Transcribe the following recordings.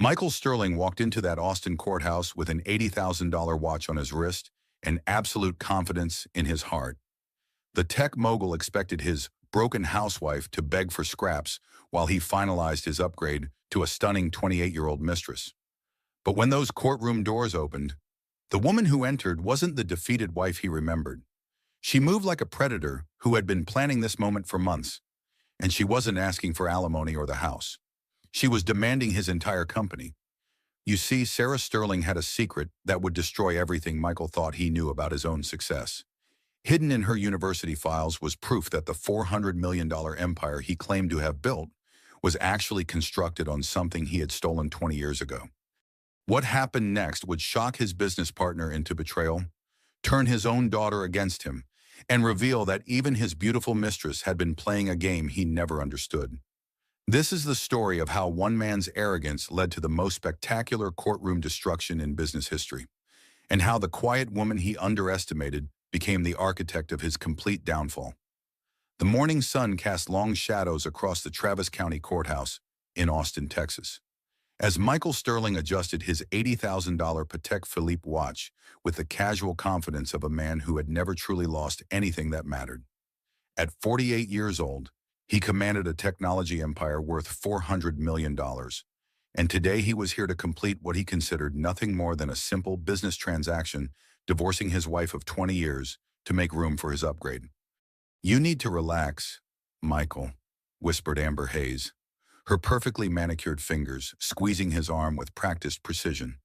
Michael Sterling walked into that Austin courthouse with an $80,000 watch on his wrist and absolute confidence in his heart. The tech mogul expected his broken housewife to beg for scraps while he finalized his upgrade to a stunning 28-year-old mistress. But when those courtroom doors opened, the woman who entered wasn't the defeated wife he remembered. She moved like a predator who had been planning this moment for months, and she wasn't asking for alimony or the house. She was demanding his entire company. You see, Sarah Sterling had a secret that would destroy everything Michael thought he knew about his own success. Hidden in her university files was proof that the $400 million empire he claimed to have built was actually constructed on something he had stolen 20 years ago. What happened next would shock his business partner into betrayal, turn his own daughter against him, and reveal that even his beautiful mistress had been playing a game he never understood. This is the story of how one man's arrogance led to the most spectacular courtroom destruction in business history, and how the quiet woman he underestimated became the architect of his complete downfall. The morning sun cast long shadows across the Travis County Courthouse in Austin, Texas. As Michael Sterling adjusted his $80,000 Patek Philippe watch with the casual confidence of a man who had never truly lost anything that mattered. At 48 years old, he commanded a technology empire worth $400 million, and today he was here to complete what he considered nothing more than a simple business transaction, divorcing his wife of 20 years to make room for his upgrade. "You need to relax, Michael," whispered Amber Hayes, her perfectly manicured fingers squeezing his arm with practiced precision.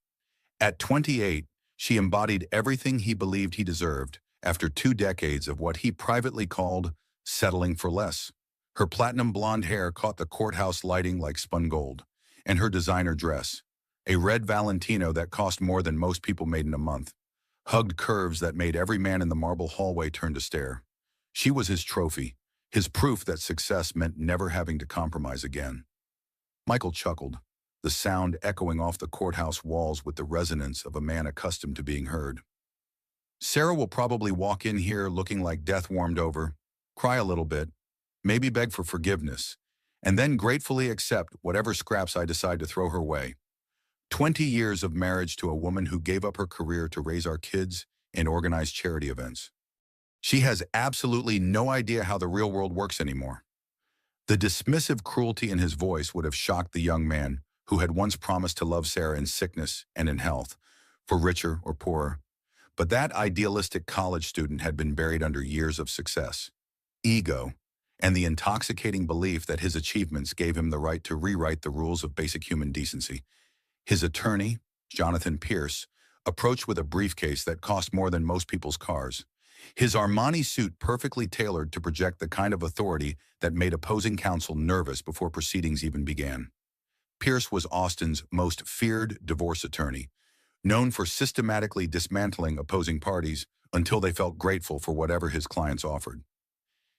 At 28, she embodied everything he believed he deserved after 2 decades of what he privately called settling for less. Her platinum blonde hair caught the courthouse lighting like spun gold, and her designer dress, a red Valentino that cost more than most people made in a month, hugged curves that made every man in the marble hallway turn to stare. She was his trophy, his proof that success meant never having to compromise again. Michael chuckled, the sound echoing off the courthouse walls with the resonance of a man accustomed to being heard. "Sarah will probably walk in here looking like death warmed over, cry a little bit, maybe beg for forgiveness, and then gratefully accept whatever scraps I decide to throw her way. 20 years of marriage to a woman who gave up her career to raise our kids and organize charity events. She has absolutely no idea how the real world works anymore." The dismissive cruelty in his voice would have shocked the young man who had once promised to love Sarah in sickness and in health, for richer or poorer. But that idealistic college student had been buried under years of success, ego, and the intoxicating belief that his achievements gave him the right to rewrite the rules of basic human decency. His attorney, Jonathan Pierce, approached with a briefcase that cost more than most people's cars. His Armani suit perfectly tailored to project the kind of authority that made opposing counsel nervous before proceedings even began. Pierce was Austin's most feared divorce attorney, known for systematically dismantling opposing parties until they felt grateful for whatever his clients offered.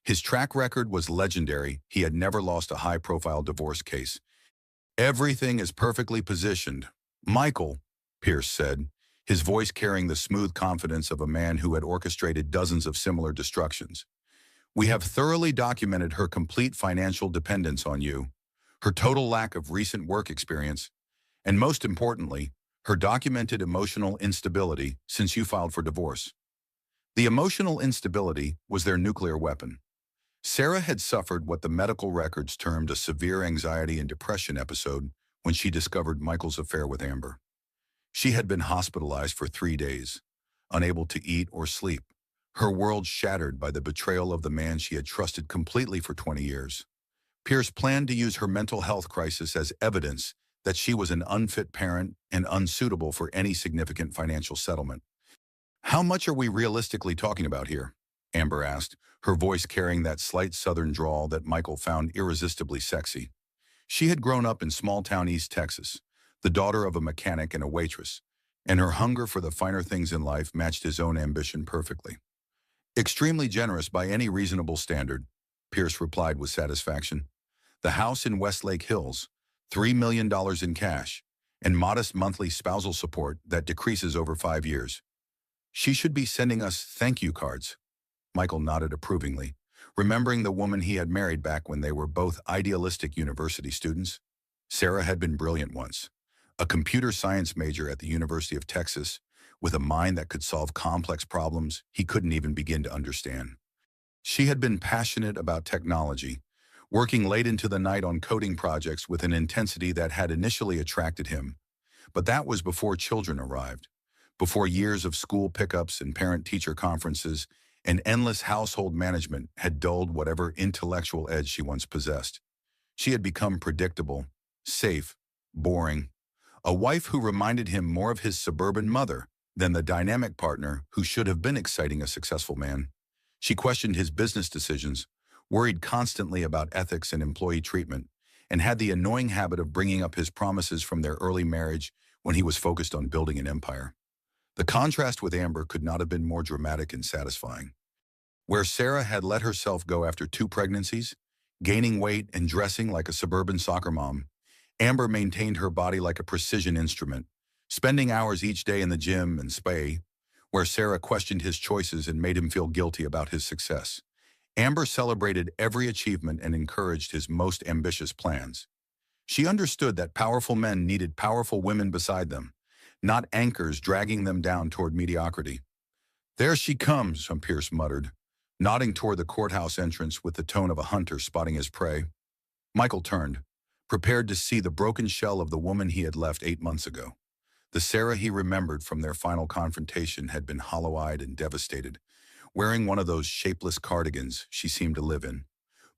His track record was legendary. He had never lost a high-profile divorce case. "Everything is perfectly positioned, Michael," Pierce said, his voice carrying the smooth confidence of a man who had orchestrated dozens of similar destructions. "We have thoroughly documented her complete financial dependence on you, her total lack of recent work experience, and most importantly, her documented emotional instability since you filed for divorce." The emotional instability was their nuclear weapon. Sarah had suffered what the medical records termed a severe anxiety and depression episode when she discovered Michael's affair with Amber. She had been hospitalized for 3 days, unable to eat or sleep, her world shattered by the betrayal of the man she had trusted completely for 20 years. Pierce planned to use her mental health crisis as evidence that she was an unfit parent and unsuitable for any significant financial settlement. "How much are we realistically talking about here?" Amber asked, her voice carrying that slight southern drawl that Michael found irresistibly sexy. She had grown up in small-town East Texas, the daughter of a mechanic and a waitress, and her hunger for the finer things in life matched his own ambition perfectly. "Extremely generous by any reasonable standard," Pierce replied with satisfaction. "The house in Westlake Hills, $3 million in cash, and modest monthly spousal support that decreases over 5 years. She should be sending us thank you cards." Michael nodded approvingly, remembering the woman he had married back when they were both idealistic university students. Sarah had been brilliant once, a computer science major at the University of Texas with a mind that could solve complex problems he couldn't even begin to understand. She had been passionate about technology, working late into the night on coding projects with an intensity that had initially attracted him. But that was before children arrived, before years of school pickups and parent-teacher conferences and endless household management had dulled whatever intellectual edge she once possessed. She had become predictable, safe, boring, a wife who reminded him more of his suburban mother than the dynamic partner who should have been exciting a successful man. She questioned his business decisions, worried constantly about ethics and employee treatment, and had the annoying habit of bringing up his promises from their early marriage when he was focused on building an empire. The contrast with Amber could not have been more dramatic and satisfying. Where Sarah had let herself go after 2 pregnancies, gaining weight and dressing like a suburban soccer mom, Amber maintained her body like a precision instrument, spending hours each day in the gym and spa, where Sarah questioned his choices and made him feel guilty about his success. Amber celebrated every achievement and encouraged his most ambitious plans. She understood that powerful men needed powerful women beside them, not anchors dragging them down toward mediocrity. "There she comes," Pierce muttered, nodding toward the courthouse entrance with the tone of a hunter spotting his prey. Michael turned, prepared to see the broken shell of the woman he had left 8 months ago. The Sarah he remembered from their final confrontation had been hollow-eyed and devastated, wearing one of those shapeless cardigans she seemed to live in,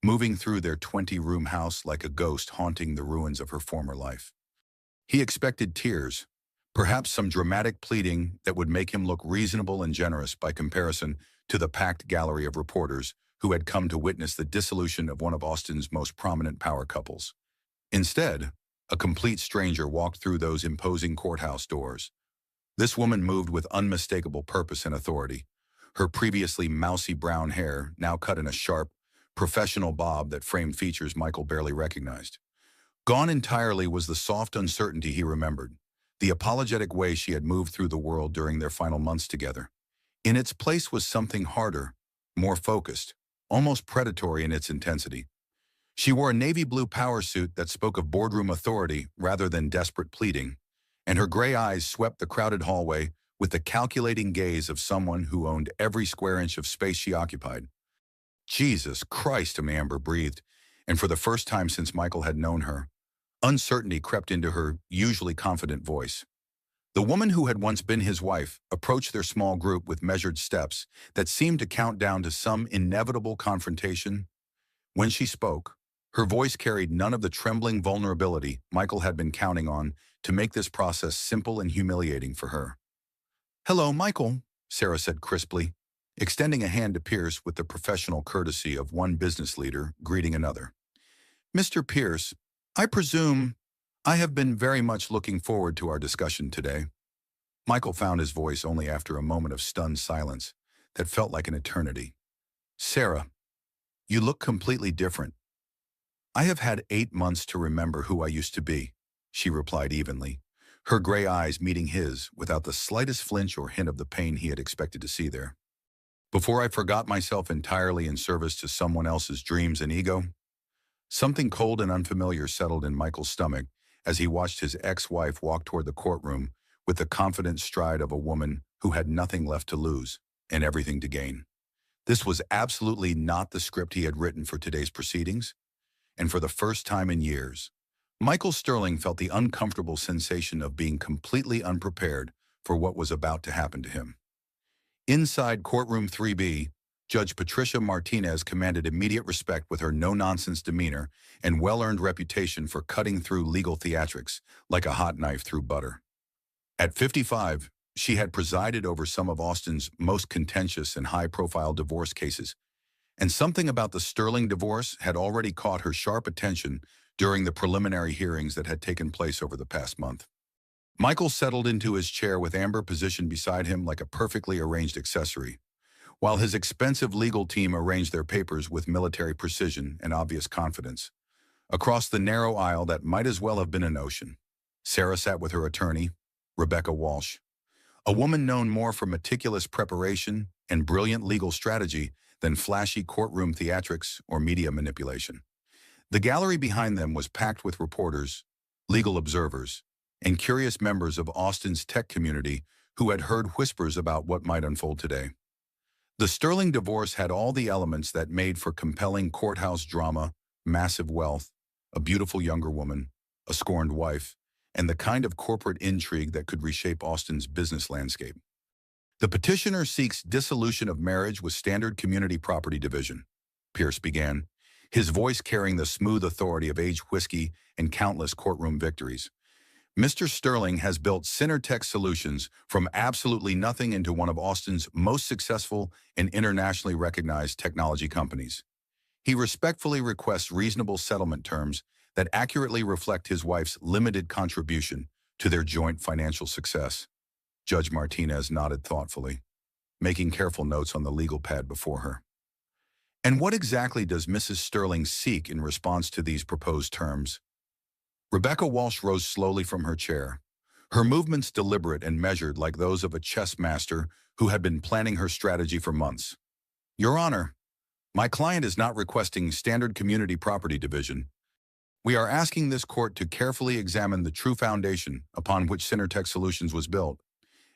moving through their 20-room house like a ghost haunting the ruins of her former life. He expected tears, perhaps some dramatic pleading that would make him look reasonable and generous by comparison to the packed gallery of reporters who had come to witness the dissolution of one of Austin's most prominent power couples. Instead, a complete stranger walked through those imposing courthouse doors. This woman moved with unmistakable purpose and authority, her previously mousy brown hair now cut in a sharp, professional bob that framed features Michael barely recognized. Gone entirely was the soft uncertainty he remembered, the apologetic way she had moved through the world during their final months together. In its place was something harder, more focused, almost predatory in its intensity. She wore a navy blue power suit that spoke of boardroom authority rather than desperate pleading, and her gray eyes swept the crowded hallway with the calculating gaze of someone who owned every square inch of space she occupied. "Jesus Christ," Amber breathed, and for the first time since Michael had known her, uncertainty crept into her usually confident voice. The woman who had once been his wife approached their small group with measured steps that seemed to count down to some inevitable confrontation. When she spoke, her voice carried none of the trembling vulnerability Michael had been counting on to make this process simple and humiliating for her. "Hello, Michael," Sarah said crisply, extending a hand to Pierce with the professional courtesy of one business leader greeting another. "Mr. Pierce, I presume I have been very much looking forward to our discussion today." Michael found his voice only after a moment of stunned silence that felt like an eternity. "Sarah, you look completely different." "I have had 8 months to remember who I used to be," she replied evenly, her gray eyes meeting his without the slightest flinch or hint of the pain he had expected to see there. "Before I forgot myself entirely in service to someone else's dreams and ego." Something cold and unfamiliar settled in Michael's stomach as he watched his ex-wife walk toward the courtroom with the confident stride of a woman who had nothing left to lose and everything to gain. This was absolutely not the script he had written for today's proceedings, and for the first time in years, Michael Sterling felt the uncomfortable sensation of being completely unprepared for what was about to happen to him. Inside courtroom 3B, Judge Patricia Martinez commanded immediate respect with her no-nonsense demeanor and well-earned reputation for cutting through legal theatrics like a hot knife through butter. At 55, she had presided over some of Austin's most contentious and high-profile divorce cases, and something about the Sterling divorce had already caught her sharp attention during the preliminary hearings that had taken place over the past month. Michael settled into his chair with Amber positioned beside him like a perfectly arranged accessory, while his expensive legal team arranged their papers with military precision and obvious confidence. Across the narrow aisle that might as well have been an ocean, Sarah sat with her attorney, Rebecca Walsh, a woman known more for meticulous preparation and brilliant legal strategy than flashy courtroom theatrics or media manipulation. The gallery behind them was packed with reporters, legal observers, and curious members of Austin's tech community who had heard whispers about what might unfold today. The Sterling divorce had all the elements that made for compelling courthouse drama: massive wealth, a beautiful younger woman, a scorned wife, and the kind of corporate intrigue that could reshape Austin's business landscape. The petitioner seeks dissolution of marriage with standard community property division, Pierce began, his voice carrying the smooth authority of aged whiskey and countless courtroom victories. Mr. Sterling has built Synertech Solutions from absolutely nothing into one of Austin's most successful and internationally recognized technology companies. He respectfully requests reasonable settlement terms that accurately reflect his wife's limited contribution to their joint financial success. Judge Martinez nodded thoughtfully, making careful notes on the legal pad before her. And what exactly does Mrs. Sterling seek in response to these proposed terms? Rebecca Walsh rose slowly from her chair, her movements deliberate and measured like those of a chess master who had been planning her strategy for months. Your Honor, my client is not requesting standard community property division. We are asking this court to carefully examine the true foundation upon which Synertech Solutions was built,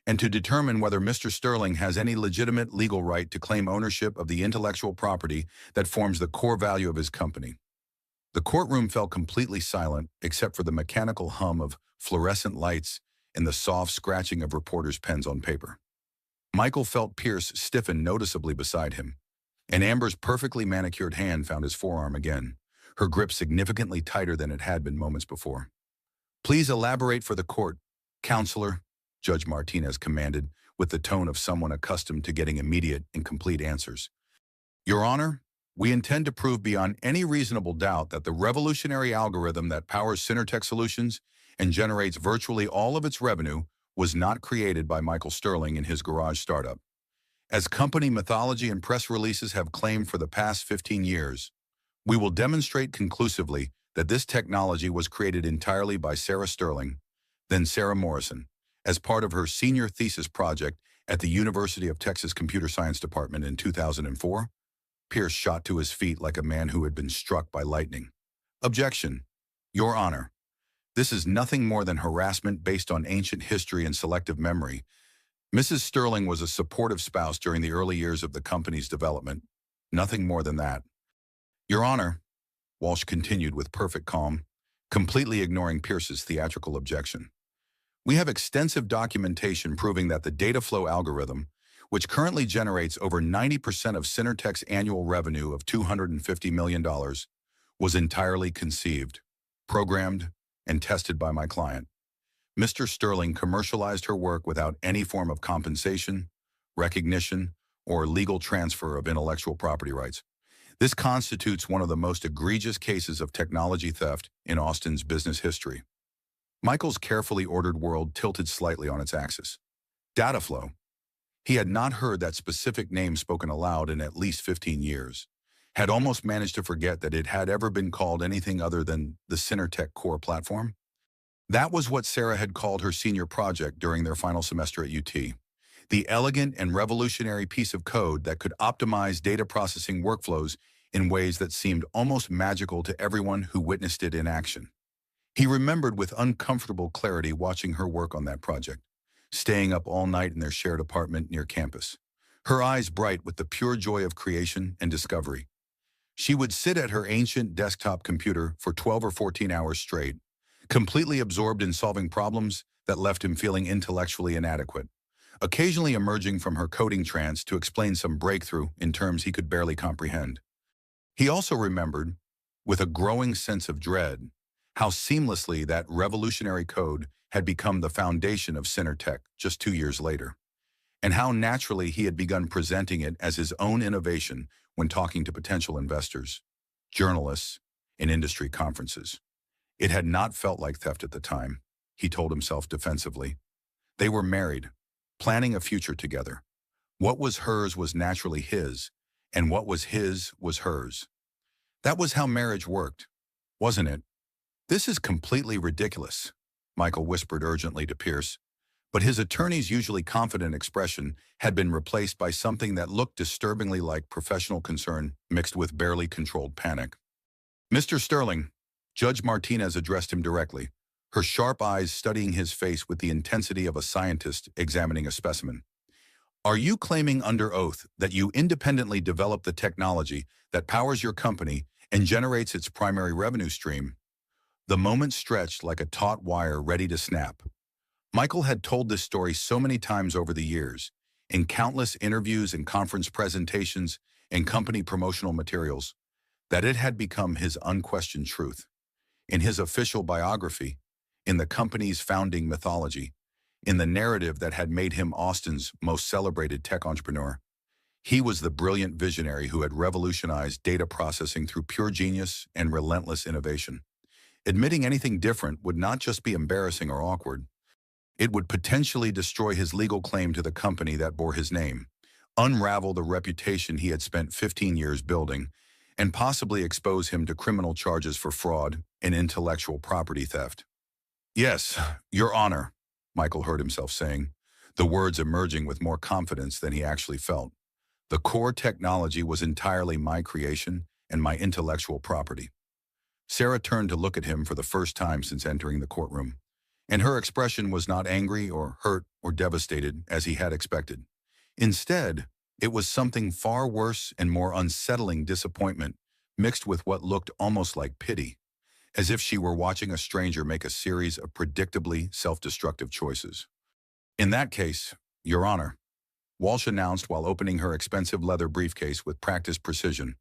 and to determine whether Mr. Sterling has any legitimate legal right to claim ownership of the intellectual property that forms the core value of his company. The courtroom fell completely silent except for the mechanical hum of fluorescent lights and the soft scratching of reporters' pens on paper. Michael felt Pierce stiffen noticeably beside him, and Amber's perfectly manicured hand found his forearm again, her grip significantly tighter than it had been moments before. Please elaborate for the court, Counselor, Judge Martinez commanded, with the tone of someone accustomed to getting immediate and complete answers. Your Honor, we intend to prove beyond any reasonable doubt that the revolutionary algorithm that powers Synertech Solutions and generates virtually all of its revenue was not created by Michael Sterling in his garage startup. As company mythology and press releases have claimed for the past 15 years, we will demonstrate conclusively that this technology was created entirely by Sarah Sterling, then Sarah Morrison, as part of her senior thesis project at the University of Texas Computer Science Department in 2004. Pierce shot to his feet like a man who had been struck by lightning. Objection. Your Honor, this is nothing more than harassment based on ancient history and selective memory. Mrs. Sterling was a supportive spouse during the early years of the company's development. Nothing more than that. Your Honor, Walsh continued with perfect calm, completely ignoring Pierce's theatrical objection. We have extensive documentation proving that the data flow algorithm, which currently generates over 90% of Synertech's annual revenue of $250 million, was entirely conceived, programmed, and tested by my client. Mr. Sterling commercialized her work without any form of compensation, recognition, or legal transfer of intellectual property rights. This constitutes one of the most egregious cases of technology theft in Austin's business history. Michael's carefully ordered world tilted slightly on its axis. Data flow. He had not heard that specific name spoken aloud in at least 15 years, had almost managed to forget that it had ever been called anything other than the Synertech core platform. That was what Sarah had called her senior project during their final semester at UT. The elegant and revolutionary piece of code that could optimize data processing workflows in ways that seemed almost magical to everyone who witnessed it in action. He remembered with uncomfortable clarity watching her work on that project, staying up all night in their shared apartment near campus, her eyes bright with the pure joy of creation and discovery. She would sit at her ancient desktop computer for 12 or 14 hours straight, completely absorbed in solving problems that left him feeling intellectually inadequate, occasionally emerging from her coding trance to explain some breakthrough in terms he could barely comprehend. He also remembered, with a growing sense of dread, how seamlessly that revolutionary code had become the foundation of Synertech just 2 years later, and how naturally he had begun presenting it as his own innovation when talking to potential investors, journalists, and industry conferences. It had not felt like theft at the time, he told himself defensively. They were married, planning a future together. What was hers was naturally his, and what was his was hers. That was how marriage worked, wasn't it? This is completely ridiculous, Michael whispered urgently to Pierce, but his attorney's usually confident expression had been replaced by something that looked disturbingly like professional concern mixed with barely controlled panic. Mr. Sterling, Judge Martinez addressed him directly, her sharp eyes studying his face with the intensity of a scientist examining a specimen. "Are you claiming under oath that you independently developed the technology that powers your company and generates its primary revenue stream?" The moment stretched like a taut wire ready to snap. Michael had told this story so many times over the years, in countless interviews and conference presentations and company promotional materials, that it had become his unquestioned truth. In his official biography, in the company's founding mythology, in the narrative that had made him Austin's most celebrated tech entrepreneur, he was the brilliant visionary who had revolutionized data processing through pure genius and relentless innovation. Admitting anything different would not just be embarrassing or awkward, it would potentially destroy his legal claim to the company that bore his name, unravel the reputation he had spent 15 years building, and possibly expose him to criminal charges for fraud and intellectual property theft. "Yes, Your Honor," Michael heard himself saying, the words emerging with more confidence than he actually felt. "The core technology was entirely my creation and my intellectual property." Sarah turned to look at him for the first time since entering the courtroom, and her expression was not angry or hurt or devastated as he had expected. Instead, it was something far worse and more unsettling: disappointment, mixed with what looked almost like pity, as if she were watching a stranger make a series of predictably self-destructive choices. "In that case, Your Honor," Walsh announced while opening her expensive leather briefcase with practiced precision,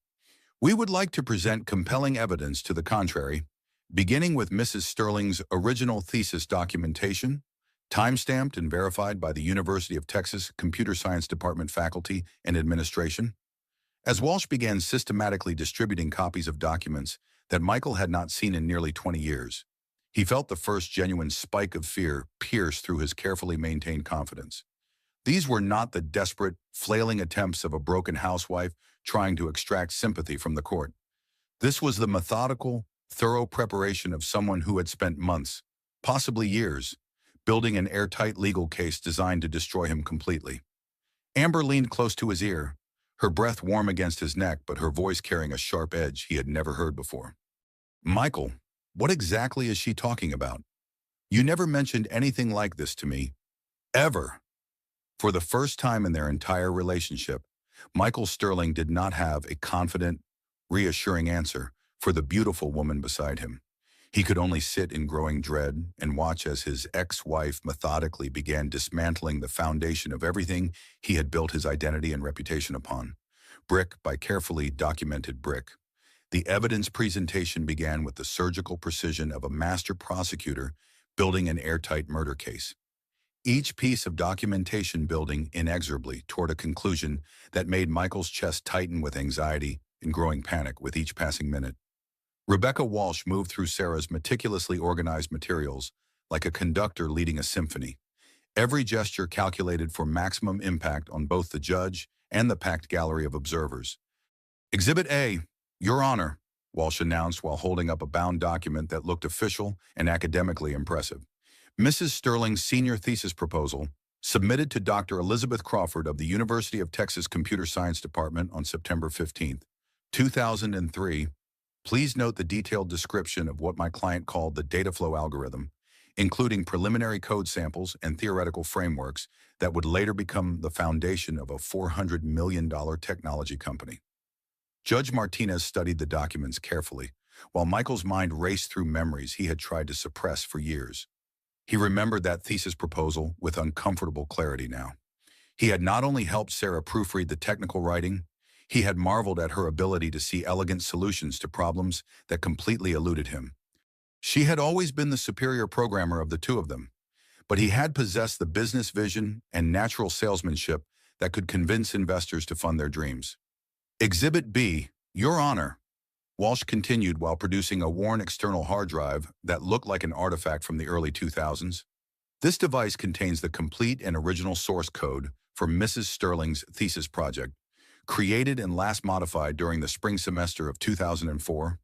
"we would like to present compelling evidence to the contrary, beginning with Mrs. Sterling's original thesis documentation, time-stamped and verified by the University of Texas Computer Science Department faculty and administration." As Walsh began systematically distributing copies of documents that Michael had not seen in nearly 20 years, he felt the first genuine spike of fear pierce through his carefully maintained confidence. These were not the desperate, flailing attempts of a broken housewife trying to extract sympathy from the court. This was the methodical, thorough preparation of someone who had spent months, possibly years, building an airtight legal case designed to destroy him completely. Amber leaned close to his ear, her breath warm against his neck but her voice carrying a sharp edge he had never heard before. "Michael, what exactly is she talking about? You never mentioned anything like this to me. Ever." For the first time in their entire relationship, Michael Sterling did not have a confident, reassuring answer for the beautiful woman beside him. He could only sit in growing dread and watch as his ex-wife methodically began dismantling the foundation of everything he had built his identity and reputation upon, brick by carefully documented brick. The evidence presentation began with the surgical precision of a master prosecutor building an airtight murder case. Each piece of documentation building inexorably toward a conclusion that made Michael's chest tighten with anxiety and growing panic with each passing minute. Rebecca Walsh moved through Sarah's meticulously organized materials like a conductor leading a symphony, every gesture calculated for maximum impact on both the judge and the packed gallery of observers. "Exhibit A, Your Honor," Walsh announced while holding up a bound document that looked official and academically impressive. "Mrs. Sterling's senior thesis proposal, submitted to Dr. Elizabeth Crawford of the University of Texas Computer Science Department on September 15, 2003. Please note the detailed description of what my client called the data flow algorithm, including preliminary code samples and theoretical frameworks that would later become the foundation of a $400 million technology company." Judge Martinez studied the documents carefully, while Michael's mind raced through memories he had tried to suppress for years. He remembered that thesis proposal with uncomfortable clarity now. He had not only helped Sarah proofread the technical writing, he had marveled at her ability to see elegant solutions to problems that completely eluded him. She had always been the superior programmer of the two of them, but he had possessed the business vision and natural salesmanship that could convince investors to fund their dreams. "Exhibit B, Your Honor," Walsh continued while producing a worn external hard drive that looked like an artifact from the early 2000s. "This device contains the complete and original source code for Mrs. Sterling's thesis project, created and last modified during the spring semester of 2004.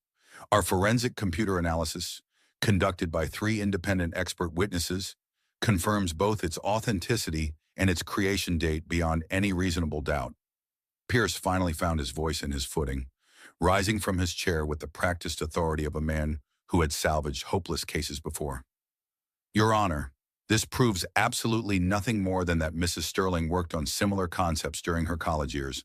Our forensic computer analysis, conducted by 3 independent expert witnesses, confirms both its authenticity and its creation date beyond any reasonable doubt." Pierce finally found his voice and his footing, rising from his chair with the practiced authority of a man who had salvaged hopeless cases before. Your Honor, this proves absolutely nothing more than that Mrs. Sterling worked on similar concepts during her college years.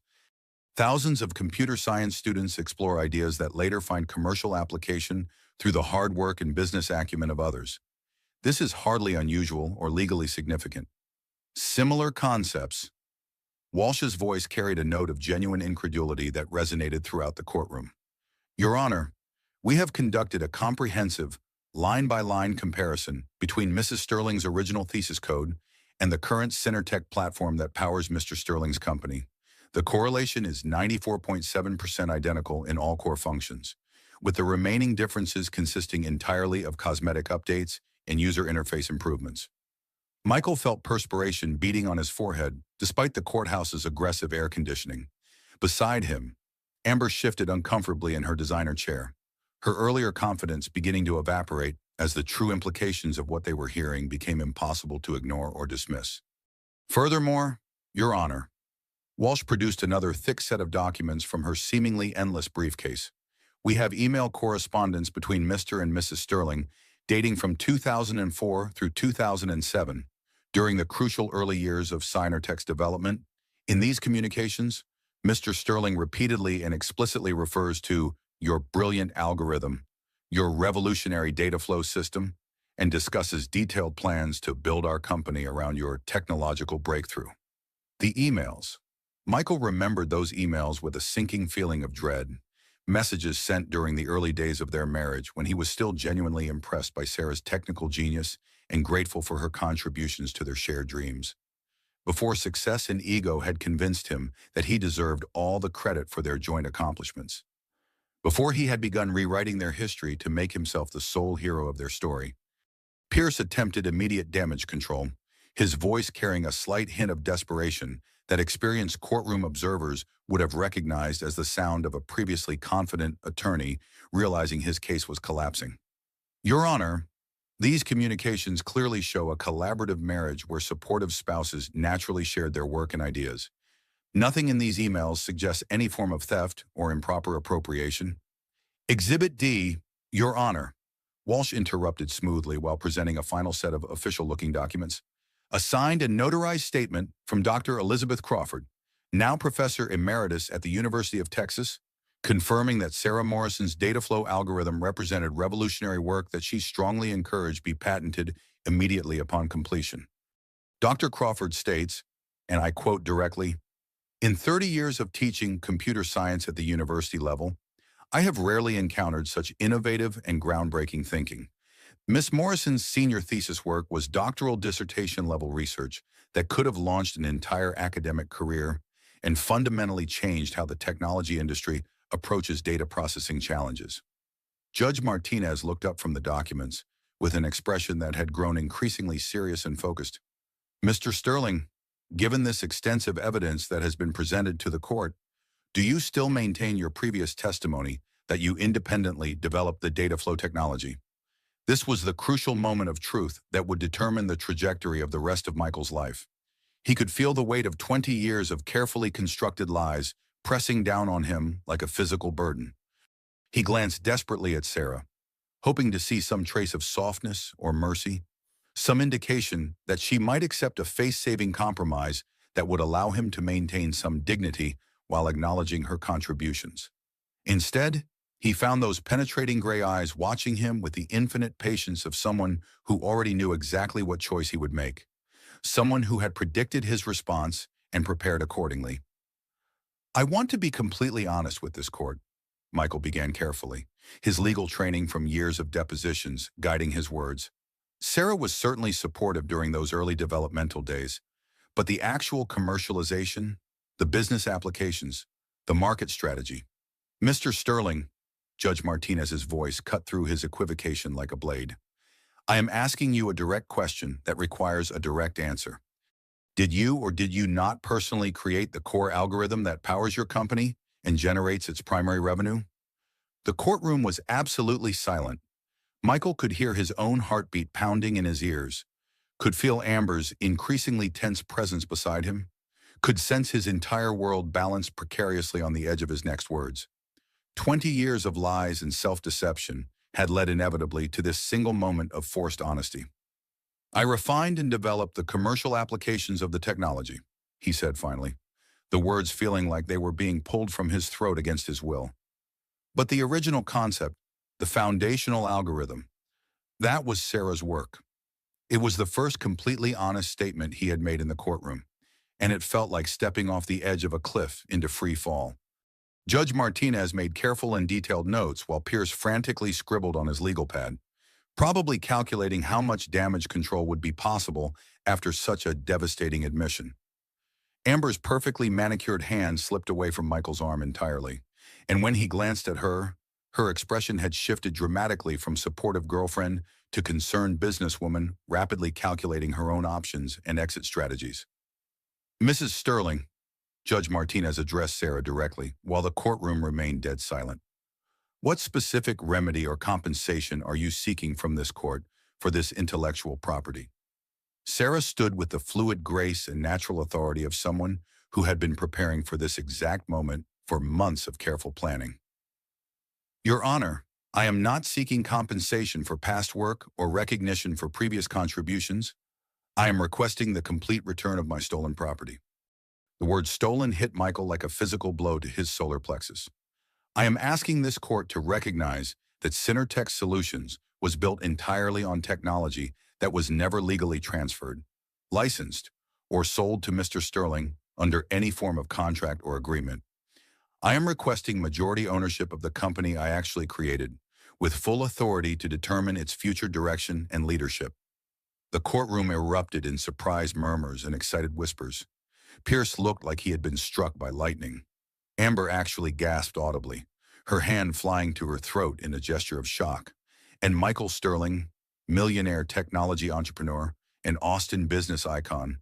Thousands of computer science students explore ideas that later find commercial application through the hard work and business acumen of others. This is hardly unusual or legally significant. Similar concepts. Walsh's voice carried a note of genuine incredulity that resonated throughout the courtroom. Your Honor, we have conducted a comprehensive, line-by-line comparison between Mrs. Sterling's original thesis code and the current Synertech platform that powers Mr. Sterling's company. The correlation is 94.7% identical in all core functions, with the remaining differences consisting entirely of cosmetic updates and user interface improvements. Michael felt perspiration beading on his forehead despite the courthouse's aggressive air conditioning. Beside him, Amber shifted uncomfortably in her designer chair, her earlier confidence beginning to evaporate as the true implications of what they were hearing became impossible to ignore or dismiss. Furthermore, Your Honor, Walsh produced another thick set of documents from her seemingly endless briefcase. We have email correspondence between Mr. and Mrs. Sterling dating from 2004 through 2007, during the crucial early years of Synertech's development. In these communications, Mr. Sterling repeatedly and explicitly refers to your brilliant algorithm, your revolutionary data flow system, and discusses detailed plans to build our company around your technological breakthrough. The emails. Michael remembered those emails with a sinking feeling of dread, messages sent during the early days of their marriage when he was still genuinely impressed by Sarah's technical genius and grateful for her contributions to their shared dreams. Before success and ego had convinced him that he deserved all the credit for their joint accomplishments. Before he had begun rewriting their history to make himself the sole hero of their story, Pierce attempted immediate damage control, his voice carrying a slight hint of desperation that experienced courtroom observers would have recognized as the sound of a previously confident attorney realizing his case was collapsing. Your Honor, these communications clearly show a collaborative marriage where supportive spouses naturally shared their work and ideas. Nothing in these emails suggests any form of theft or improper appropriation. Exhibit D, Your Honor, Walsh interrupted smoothly while presenting a final set of official-looking documents. A signed and notarized statement from Dr. Elizabeth Crawford, now Professor Emeritus at the University of Texas, confirming that Sarah Morrison's data flow algorithm represented revolutionary work that she strongly encouraged be patented immediately upon completion. Dr. Crawford states, and I quote directly, "In 30 years of teaching computer science at the university level, I have rarely encountered such innovative and groundbreaking thinking. Miss Morrison's senior thesis work was doctoral dissertation-level research that could have launched an entire academic career and fundamentally changed how the technology industry approaches data processing challenges." Judge Martinez looked up from the documents with an expression that had grown increasingly serious and focused. Mr. Sterling, given this extensive evidence that has been presented to the court, do you still maintain your previous testimony that you independently developed the data flow technology? This was the crucial moment of truth that would determine the trajectory of the rest of Michael's life. He could feel the weight of 20 years of carefully constructed lies pressing down on him like a physical burden. He glanced desperately at Sarah, hoping to see some trace of softness or mercy, some indication that she might accept a face-saving compromise that would allow him to maintain some dignity while acknowledging her contributions. Instead, he found those penetrating gray eyes watching him with the infinite patience of someone who already knew exactly what choice he would make, someone who had predicted his response and prepared accordingly. I want to be completely honest with this court, Michael began carefully, his legal training from years of depositions guiding his words. Sarah was certainly supportive during those early developmental days, but the actual commercialization, the business applications, the market strategy. Mr. Sterling, Judge Martinez's voice cut through his equivocation like a blade. I am asking you a direct question that requires a direct answer. Did you or did you not personally create the core algorithm that powers your company and generates its primary revenue? The courtroom was absolutely silent. Michael could hear his own heartbeat pounding in his ears, could feel Amber's increasingly tense presence beside him, could sense his entire world balanced precariously on the edge of his next words. 20 years of lies and self-deception had led inevitably to this single moment of forced honesty. I refined and developed the commercial applications of the technology, he said finally, the words feeling like they were being pulled from his throat against his will. But the original concept, the foundational algorithm, that was Sarah's work. It was the first completely honest statement he had made in the courtroom, and it felt like stepping off the edge of a cliff into free fall. Judge Martinez made careful and detailed notes while Pierce frantically scribbled on his legal pad, probably calculating how much damage control would be possible after such a devastating admission. Amber's perfectly manicured hand slipped away from Michael's arm entirely, and when he glanced at her, her expression had shifted dramatically from supportive girlfriend to concerned businesswoman rapidly calculating her own options and exit strategies. Mrs. Sterling, Judge Martinez addressed Sarah directly, while the courtroom remained dead silent. What specific remedy or compensation are you seeking from this court for this intellectual property? Sarah stood with the fluid grace and natural authority of someone who had been preparing for this exact moment for months of careful planning. Your Honor, I am not seeking compensation for past work or recognition for previous contributions. I am requesting the complete return of my stolen property. The word stolen hit Michael like a physical blow to his solar plexus. I am asking this court to recognize that Synertech Solutions was built entirely on technology that was never legally transferred, licensed, or sold to Mr. Sterling under any form of contract or agreement. I am requesting majority ownership of the company I actually created, with full authority to determine its future direction and leadership. The courtroom erupted in surprised murmurs and excited whispers. Pierce looked like he had been struck by lightning. Amber actually gasped audibly, her hand flying to her throat in a gesture of shock. And Michael Sterling, millionaire technology entrepreneur and Austin business icon,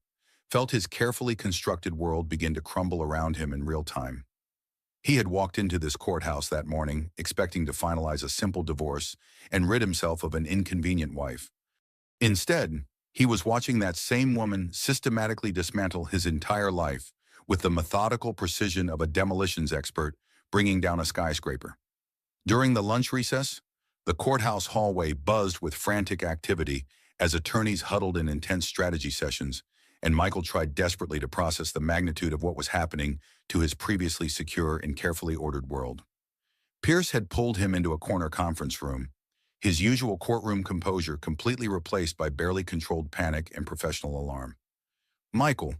felt his carefully constructed world begin to crumble around him in real time. He had walked into this courthouse that morning expecting to finalize a simple divorce and rid himself of an inconvenient wife. Instead, he was watching that same woman systematically dismantle his entire life with the methodical precision of a demolitions expert bringing down a skyscraper. During the lunch recess, the courthouse hallway buzzed with frantic activity as attorneys huddled in intense strategy sessions, and Michael tried desperately to process the magnitude of what was happening to his previously secure and carefully ordered world. Pierce had pulled him into a corner conference room, his usual courtroom composure completely replaced by barely controlled panic and professional alarm. Michael,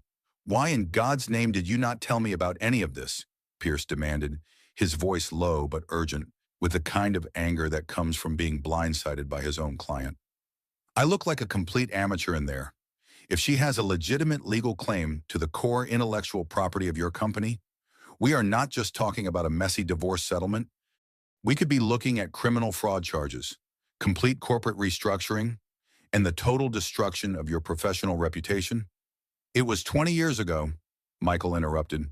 why in God's name did you not tell me about any of this? Pierce demanded, his voice low but urgent, with the kind of anger that comes from being blindsided by his own client. I look like a complete amateur in there. If she has a legitimate legal claim to the core intellectual property of your company, we are not just talking about a messy divorce settlement. We could be looking at criminal fraud charges, complete corporate restructuring, and the total destruction of your professional reputation. It was 20 years ago, Michael interrupted,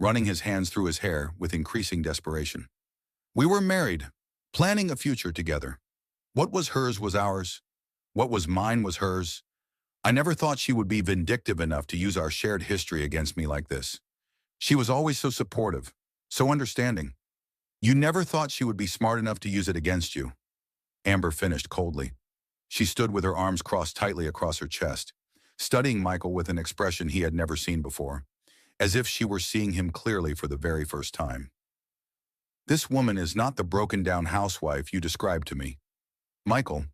running his hands through his hair with increasing desperation. We were married, planning a future together. What was hers was ours. What was mine was hers. I never thought she would be vindictive enough to use our shared history against me like this. She was always so supportive, so understanding. You never thought she would be smart enough to use it against you. Amber finished coldly. She stood with her arms crossed tightly across her chest, studying Michael with an expression he had never seen before, as if she were seeing him clearly for the very first time. This woman is not the broken-down housewife you described to me. Michael,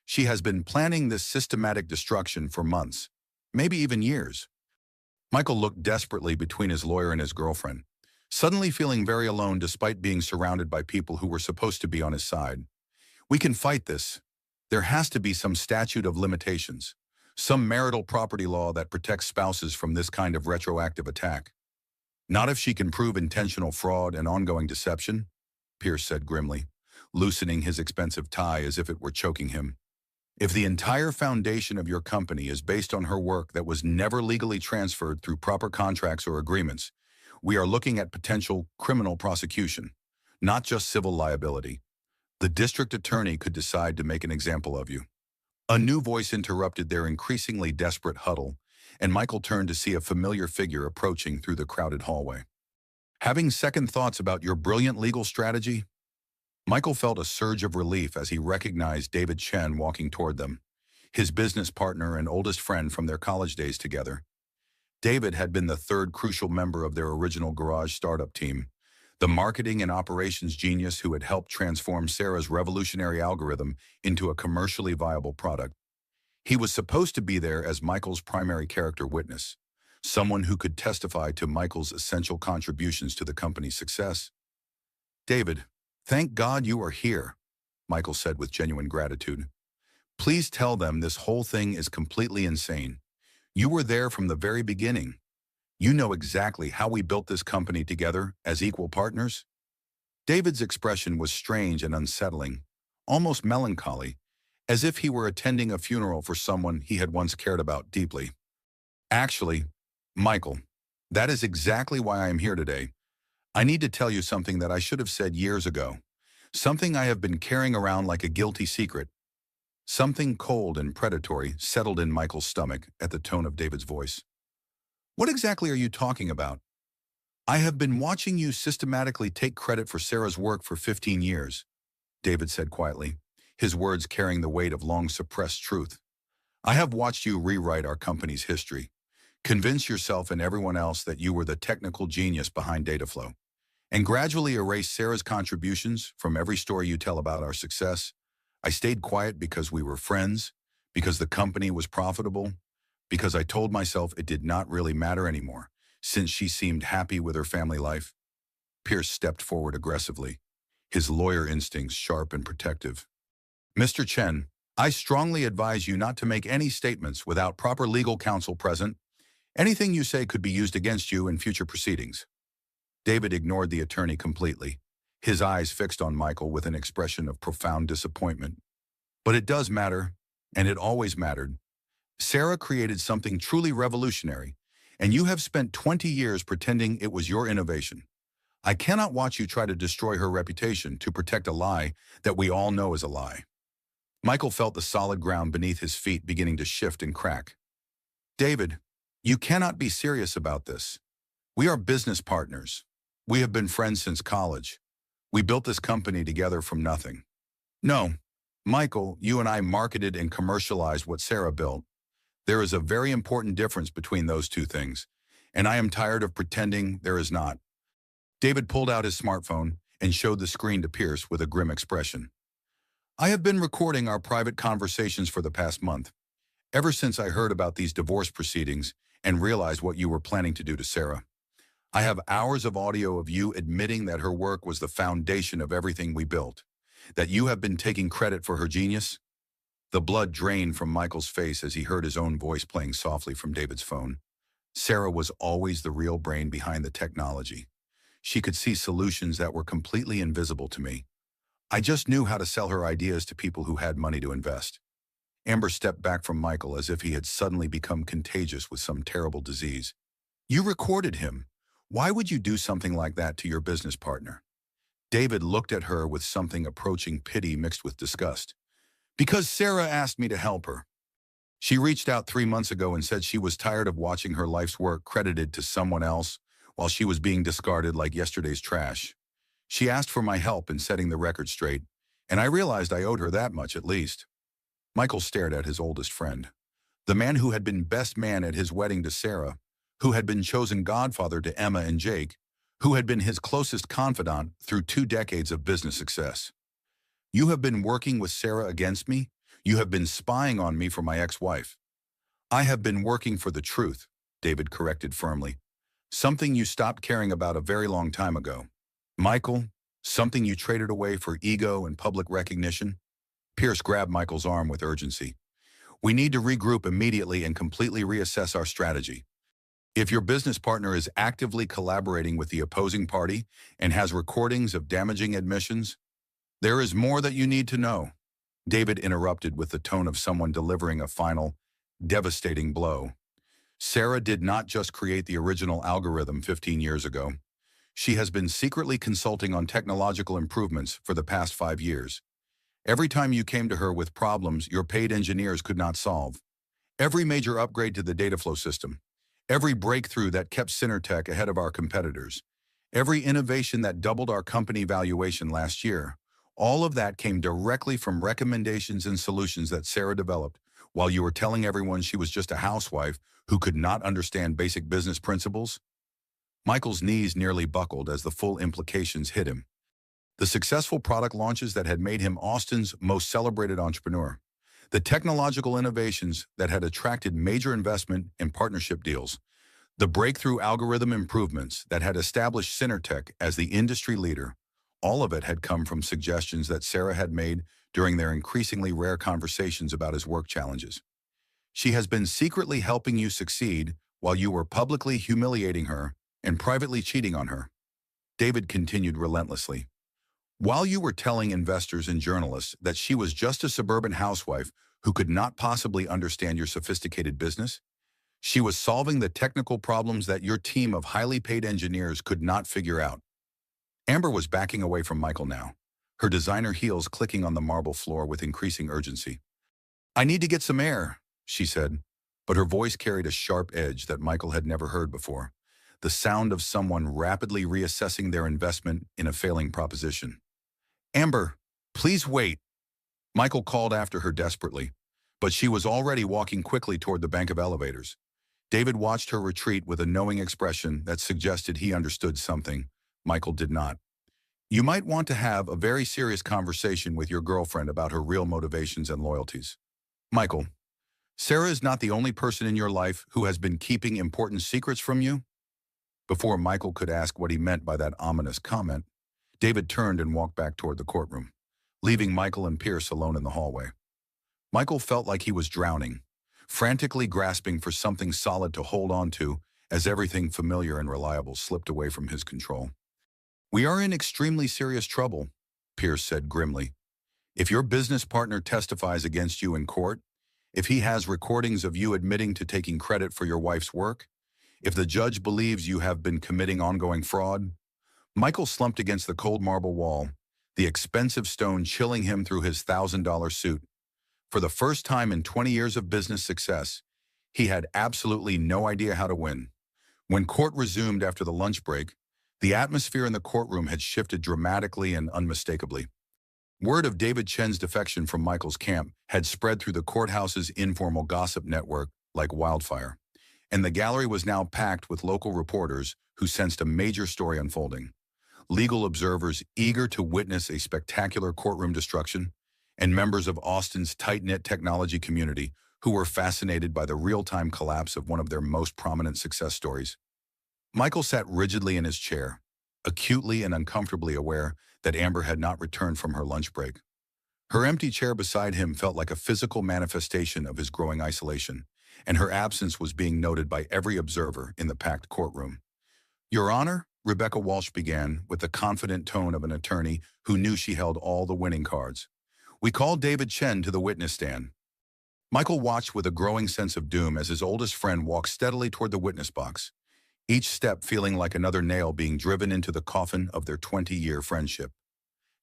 she has been planning this systematic destruction for months, maybe even years. Michael looked desperately between his lawyer and his girlfriend, suddenly feeling very alone despite being surrounded by people who were supposed to be on his side. We can fight this. There has to be some statute of limitations, some marital property law that protects spouses from this kind of retroactive attack. Not if she can prove intentional fraud and ongoing deception, Pierce said grimly, loosening his expensive tie as if it were choking him. If the entire foundation of your company is based on her work that was never legally transferred through proper contracts or agreements, we are looking at potential criminal prosecution, not just civil liability. The district attorney could decide to make an example of you. A new voice interrupted their increasingly desperate huddle, and Michael turned to see a familiar figure approaching through the crowded hallway. Having second thoughts about your brilliant legal strategy? Michael felt a surge of relief as he recognized David Chen walking toward them, his business partner and oldest friend from their college days together. David had been the third crucial member of their original garage startup team, the marketing and operations genius who had helped transform Sarah's revolutionary algorithm into a commercially viable product. He was supposed to be there as Michael's primary character witness, someone who could testify to Michael's essential contributions to the company's success. "David, thank God you are here," Michael said with genuine gratitude. "Please tell them this whole thing is completely insane. You were there from the very beginning. You know exactly how we built this company together as equal partners." David's expression was strange and unsettling, almost melancholy, as if he were attending a funeral for someone he had once cared about deeply. "Actually, Michael, that is exactly why I am here today. I need to tell you something that I should have said years ago. Something I have been carrying around like a guilty secret." Something cold and predatory settled in Michael's stomach at the tone of David's voice. "What exactly are you talking about?" "I have been watching you systematically take credit for Sarah's work for 15 years, David said quietly, his words carrying the weight of long-suppressed truth. "I have watched you rewrite our company's history, convince yourself and everyone else that you were the technical genius behind Dataflow, and gradually erase Sarah's contributions from every story you tell about our success. I stayed quiet because we were friends, because the company was profitable, because I told myself it did not really matter anymore, since she seemed happy with her family life." Pierce stepped forward aggressively, his lawyer instincts sharp and protective. "Mr. Chen, I strongly advise you not to make any statements without proper legal counsel present. Anything you say could be used against you in future proceedings." David ignored the attorney completely, his eyes fixed on Michael with an expression of profound disappointment. "But it does matter, and it always mattered. Sarah created something truly revolutionary, and you have spent 20 years pretending it was your innovation. I cannot watch you try to destroy her reputation to protect a lie that we all know is a lie." Michael felt the solid ground beneath his feet beginning to shift and crack. "David, you cannot be serious about this. We are business partners. We have been friends since college. We built this company together from nothing." "No, Michael, you and I marketed and commercialized what Sarah built. There is a very important difference between those two things, and I am tired of pretending there is not." David pulled out his smartphone and showed the screen to Pierce with a grim expression. "I have been recording our private conversations for the past month, ever since I heard about these divorce proceedings and realized what you were planning to do to Sarah. I have hours of audio of you admitting that her work was the foundation of everything we built, that you have been taking credit for her genius." The blood drained from Michael's face as he heard his own voice playing softly from David's phone. Sarah was always the real brain behind the technology. She could see solutions that were completely invisible to me. I just knew how to sell her ideas to people who had money to invest. Amber stepped back from Michael as if he had suddenly become contagious with some terrible disease. "You recorded him. Why would you do something like that to your business partner?" David looked at her with something approaching pity mixed with disgust. "Because Sarah asked me to help her. She reached out 3 months ago and said she was tired of watching her life's work credited to someone else while she was being discarded like yesterday's trash. She asked for my help in setting the record straight, and I realized I owed her that much at least." Michael stared at his oldest friend, the man who had been best man at his wedding to Sarah, who had been chosen godfather to Emma and Jake, who had been his closest confidant through 2 decades of business success. "You have been working with Sarah against me. You have been spying on me for my ex-wife." "I have been working for the truth," David corrected firmly. "Something you stopped caring about a very long time ago. Michael, something you traded away for ego and public recognition." Pierce grabbed Michael's arm with urgency. "We need to regroup immediately and completely reassess our strategy. If your business partner is actively collaborating with the opposing party and has recordings of damaging admissions, there is more that you need to know." David interrupted with the tone of someone delivering a final, devastating blow. "Sarah did not just create the original algorithm 15 years ago. She has been secretly consulting on technological improvements for the past 5 years. Every time you came to her with problems your paid engineers could not solve. Every major upgrade to the Dataflow system. Every breakthrough that kept Synertech ahead of our competitors. Every innovation that doubled our company valuation last year. All of that came directly from recommendations and solutions that Sarah developed while you were telling everyone she was just a housewife who could not understand basic business principles? Michael's knees nearly buckled as the full implications hit him. The successful product launches that had made him Austin's most celebrated entrepreneur. The technological innovations that had attracted major investment and partnership deals. The breakthrough algorithm improvements that had established Synertech as the industry leader. All of it had come from suggestions that Sarah had made during their increasingly rare conversations about his work challenges. She has been secretly helping you succeed while you were publicly humiliating her and privately cheating on her. David continued relentlessly. While you were telling investors and journalists that she was just a suburban housewife who could not possibly understand your sophisticated business, she was solving the technical problems that your team of highly paid engineers could not figure out. Amber was backing away from Michael now, her designer heels clicking on the marble floor with increasing urgency. I need to get some air, she said, but her voice carried a sharp edge that Michael had never heard before, the sound of someone rapidly reassessing their investment in a failing proposition. Amber, please wait, Michael called after her desperately, but she was already walking quickly toward the bank of elevators. David watched her retreat with a knowing expression that suggested he understood something. Michael did not. You might want to have a very serious conversation with your girlfriend about her real motivations and loyalties. Michael, Sarah is not the only person in your life who has been keeping important secrets from you? Before Michael could ask what he meant by that ominous comment, David turned and walked back toward the courtroom, leaving Michael and Pierce alone in the hallway. Michael felt like he was drowning, frantically grasping for something solid to hold on to as everything familiar and reliable slipped away from his control. We are in extremely serious trouble, Pierce said grimly. If your business partner testifies against you in court, if he has recordings of you admitting to taking credit for your wife's work, if the judge believes you have been committing ongoing fraud. Michael slumped against the cold marble wall, the expensive stone chilling him through his $1,000 suit. For the first time in 20 years of business success, he had absolutely no idea how to win. When court resumed after the lunch break, the atmosphere in the courtroom had shifted dramatically and unmistakably. Word of David Chen's defection from Michael's camp had spread through the courthouse's informal gossip network like wildfire, and the gallery was now packed with local reporters who sensed a major story unfolding. Legal observers eager to witness a spectacular courtroom destruction, and members of Austin's tight-knit technology community who were fascinated by the real-time collapse of one of their most prominent success stories. Michael sat rigidly in his chair, acutely and uncomfortably aware that Amber had not returned from her lunch break. Her empty chair beside him felt like a physical manifestation of his growing isolation, and her absence was being noted by every observer in the packed courtroom. Your Honor, Rebecca Walsh began with the confident tone of an attorney who knew she held all the winning cards. We called David Chen to the witness stand. Michael watched with a growing sense of doom as his oldest friend walked steadily toward the witness box, each step feeling like another nail being driven into the coffin of their 20-year friendship.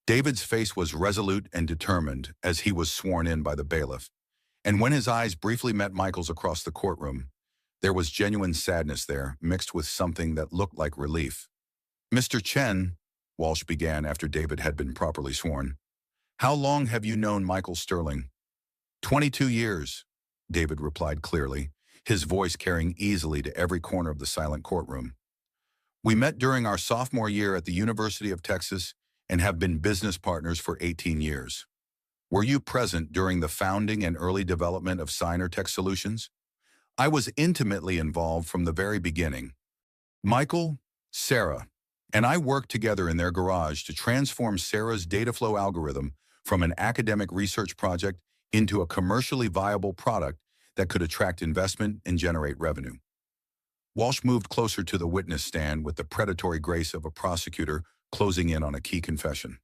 David's face was resolute and determined as he was sworn in by the bailiff, and when his eyes briefly met Michael's across the courtroom, there was genuine sadness there, mixed with something that looked like relief. Mr. Chen, Walsh began after David had been properly sworn, how long have you known Michael Sterling? 22 years, David replied clearly, his voice carrying easily to every corner of the silent courtroom. We met during our sophomore year at the University of Texas and have been business partners for 18 years. Were you present during the founding and early development of Synertech Solutions? I was intimately involved from the very beginning. Michael, Sarah, and I worked together in their garage to transform Sarah's data flow algorithm from an academic research project into a commercially viable product that could attract investment and generate revenue. Walsh moved closer to the witness stand with the predatory grace of a prosecutor closing in on a key confession.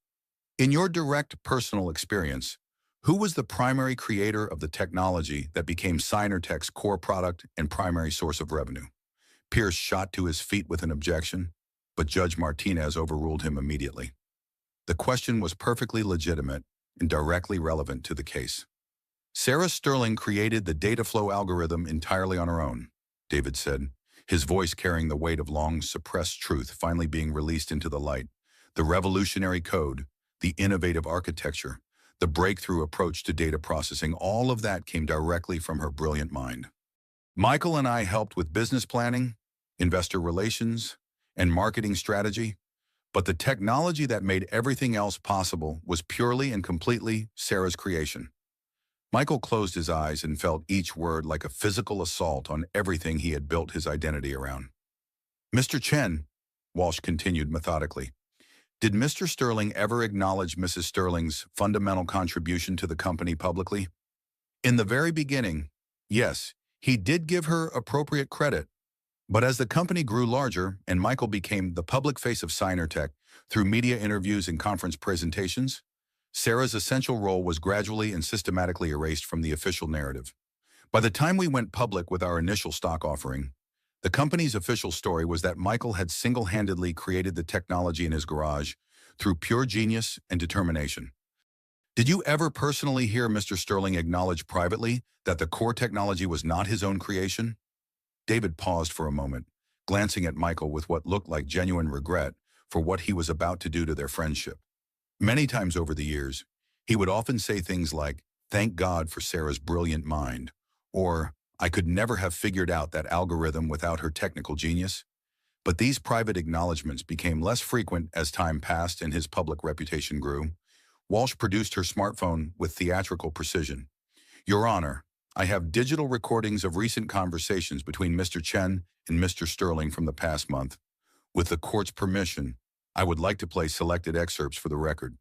In your direct personal experience, who was the primary creator of the technology that became Synertech's core product and primary source of revenue? Pierce shot to his feet with an objection, but Judge Martinez overruled him immediately. The question was perfectly legitimate and directly relevant to the case. Sarah Sterling created the data flow algorithm entirely on her own, David said, his voice carrying the weight of long-suppressed truth finally being released into the light. The revolutionary code, the innovative architecture, the breakthrough approach to data processing, all of that came directly from her brilliant mind. Michael and I helped with business planning, investor relations, and marketing strategy, but the technology that made everything else possible was purely and completely Sarah's creation. Michael closed his eyes and felt each word like a physical assault on everything he had built his identity around. Mr. Chen, Walsh continued methodically, did Mr. Sterling ever acknowledge Mrs. Sterling's fundamental contribution to the company publicly? In the very beginning, yes, he did give her appropriate credit, but as the company grew larger and Michael became the public face of Tech through media interviews and conference presentations, Sarah's essential role was gradually and systematically erased from the official narrative. By the time we went public with our initial stock offering, the company's official story was that Michael had single-handedly created the technology in his garage through pure genius and determination. Did you ever personally hear Mr. Sterling acknowledge privately that the core technology was not his own creation? David paused for a moment, glancing at Michael with what looked like genuine regret for what he was about to do to their friendship. Many times over the years, he would often say things like, "Thank God for Sarah's brilliant mind," or "I could never have figured out that algorithm without her technical genius." But these private acknowledgments became less frequent as time passed and his public reputation grew. Walsh produced her smartphone with theatrical precision. "Your Honor, I have digital recordings of recent conversations between Mr. Chen and Mr. Sterling from the past month. With the court's permission, I would like to play selected excerpts for the record."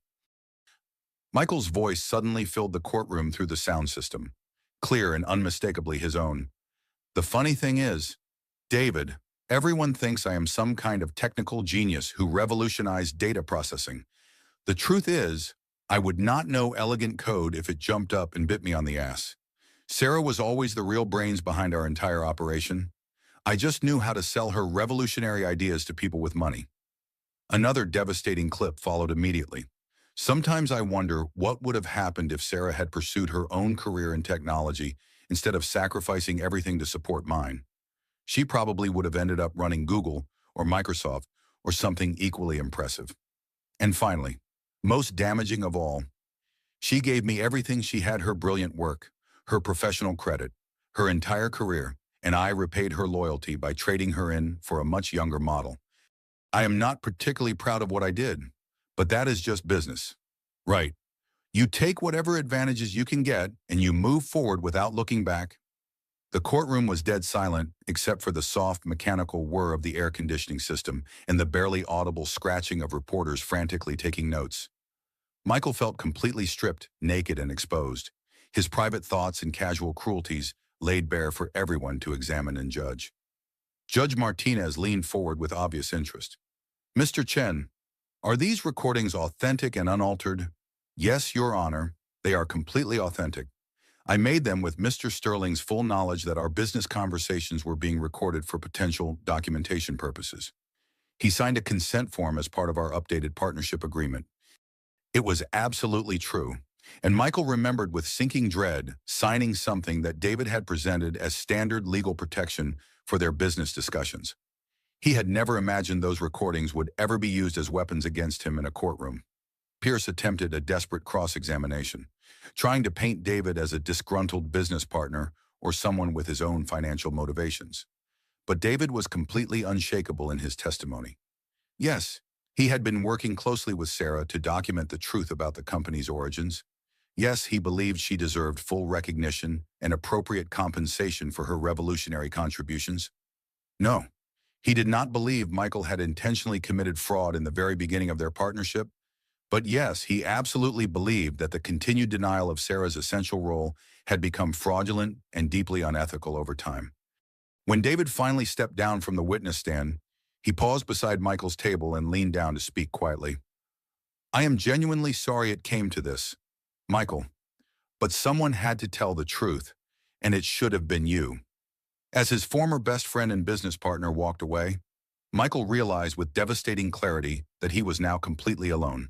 Michael's voice suddenly filled the courtroom through the sound system, clear and unmistakably his own. "The funny thing is, David, everyone thinks I am some kind of technical genius who revolutionized data processing. The truth is, I would not know elegant code if it jumped up and bit me on the ass. Sarah was always the real brains behind our entire operation. I just knew how to sell her revolutionary ideas to people with money." Another devastating clip followed immediately. "Sometimes I wonder what would have happened if Sarah had pursued her own career in technology instead of sacrificing everything to support mine. She probably would have ended up running Google or Microsoft or something equally impressive. And finally, most damaging of all, she gave me everything. She had her brilliant work, her professional credit, her entire career, and I repaid her loyalty by trading her in for a much younger model. I am not particularly proud of what I did, but that is just business. Right. You take whatever advantages you can get and you move forward without looking back." The courtroom was dead silent except for the soft mechanical whir of the air conditioning system and the barely audible scratching of reporters frantically taking notes. Michael felt completely stripped, naked, and exposed, his private thoughts and casual cruelties laid bare for everyone to examine and judge. Judge Martinez leaned forward with obvious interest. "Mr. Chen, are these recordings authentic and unaltered?" "Yes, Your Honor, they are completely authentic. I made them with Mr. Sterling's full knowledge that our business conversations were being recorded for potential documentation purposes. He signed a consent form as part of our updated partnership agreement. It was absolutely true, and Michael remembered with sinking dread signing something that David had presented as standard legal protection for their business discussions. He had never imagined those recordings would ever be used as weapons against him in a courtroom. Pierce attempted a desperate cross-examination, trying to paint David as a disgruntled business partner or someone with his own financial motivations. But David was completely unshakable in his testimony. Yes, he had been working closely with Sarah to document the truth about the company's origins. Yes, he believed she deserved full recognition and appropriate compensation for her revolutionary contributions. No, he did not believe Michael had intentionally committed fraud in the very beginning of their partnership. But yes, he absolutely believed that the continued denial of Sarah's essential role had become fraudulent and deeply unethical over time. When David finally stepped down from the witness stand, he paused beside Michael's table and leaned down to speak quietly. "I am genuinely sorry it came to this, Michael, but someone had to tell the truth, and it should have been you." As his former best friend and business partner walked away, Michael realized with devastating clarity that he was now completely alone.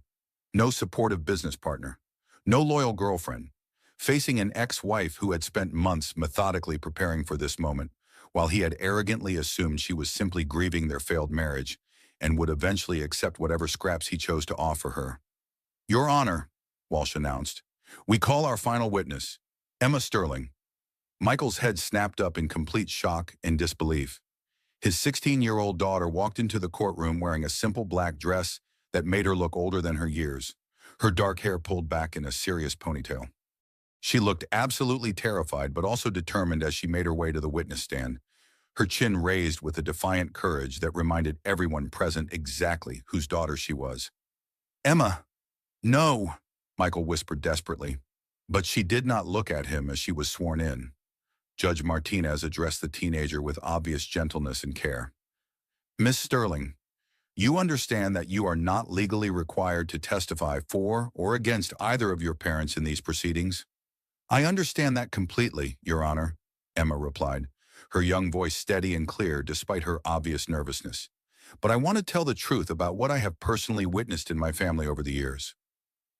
No supportive business partner, no loyal girlfriend, facing an ex-wife who had spent months methodically preparing for this moment, while he had arrogantly assumed she was simply grieving their failed marriage and would eventually accept whatever scraps he chose to offer her. "Your Honor," Walsh announced, We call our final witness, Emma Sterling. Michael's head snapped up in complete shock and disbelief. His 16-year-old daughter walked into the courtroom wearing a simple black dress that made her look older than her years, her dark hair pulled back in a serious ponytail. She looked absolutely terrified but also determined as she made her way to the witness stand, her chin raised with a defiant courage that reminded everyone present exactly whose daughter she was. "Emma, no," Michael whispered desperately. But she did not look at him as she was sworn in. Judge Martinez addressed the teenager with obvious gentleness and care. "Miss Sterling, you understand that you are not legally required to testify for or against either of your parents in these proceedings?" "I understand that completely, Your Honor," Emma replied, her young voice steady and clear despite her obvious nervousness. "But I want to tell the truth about what I have personally witnessed in my family over the years."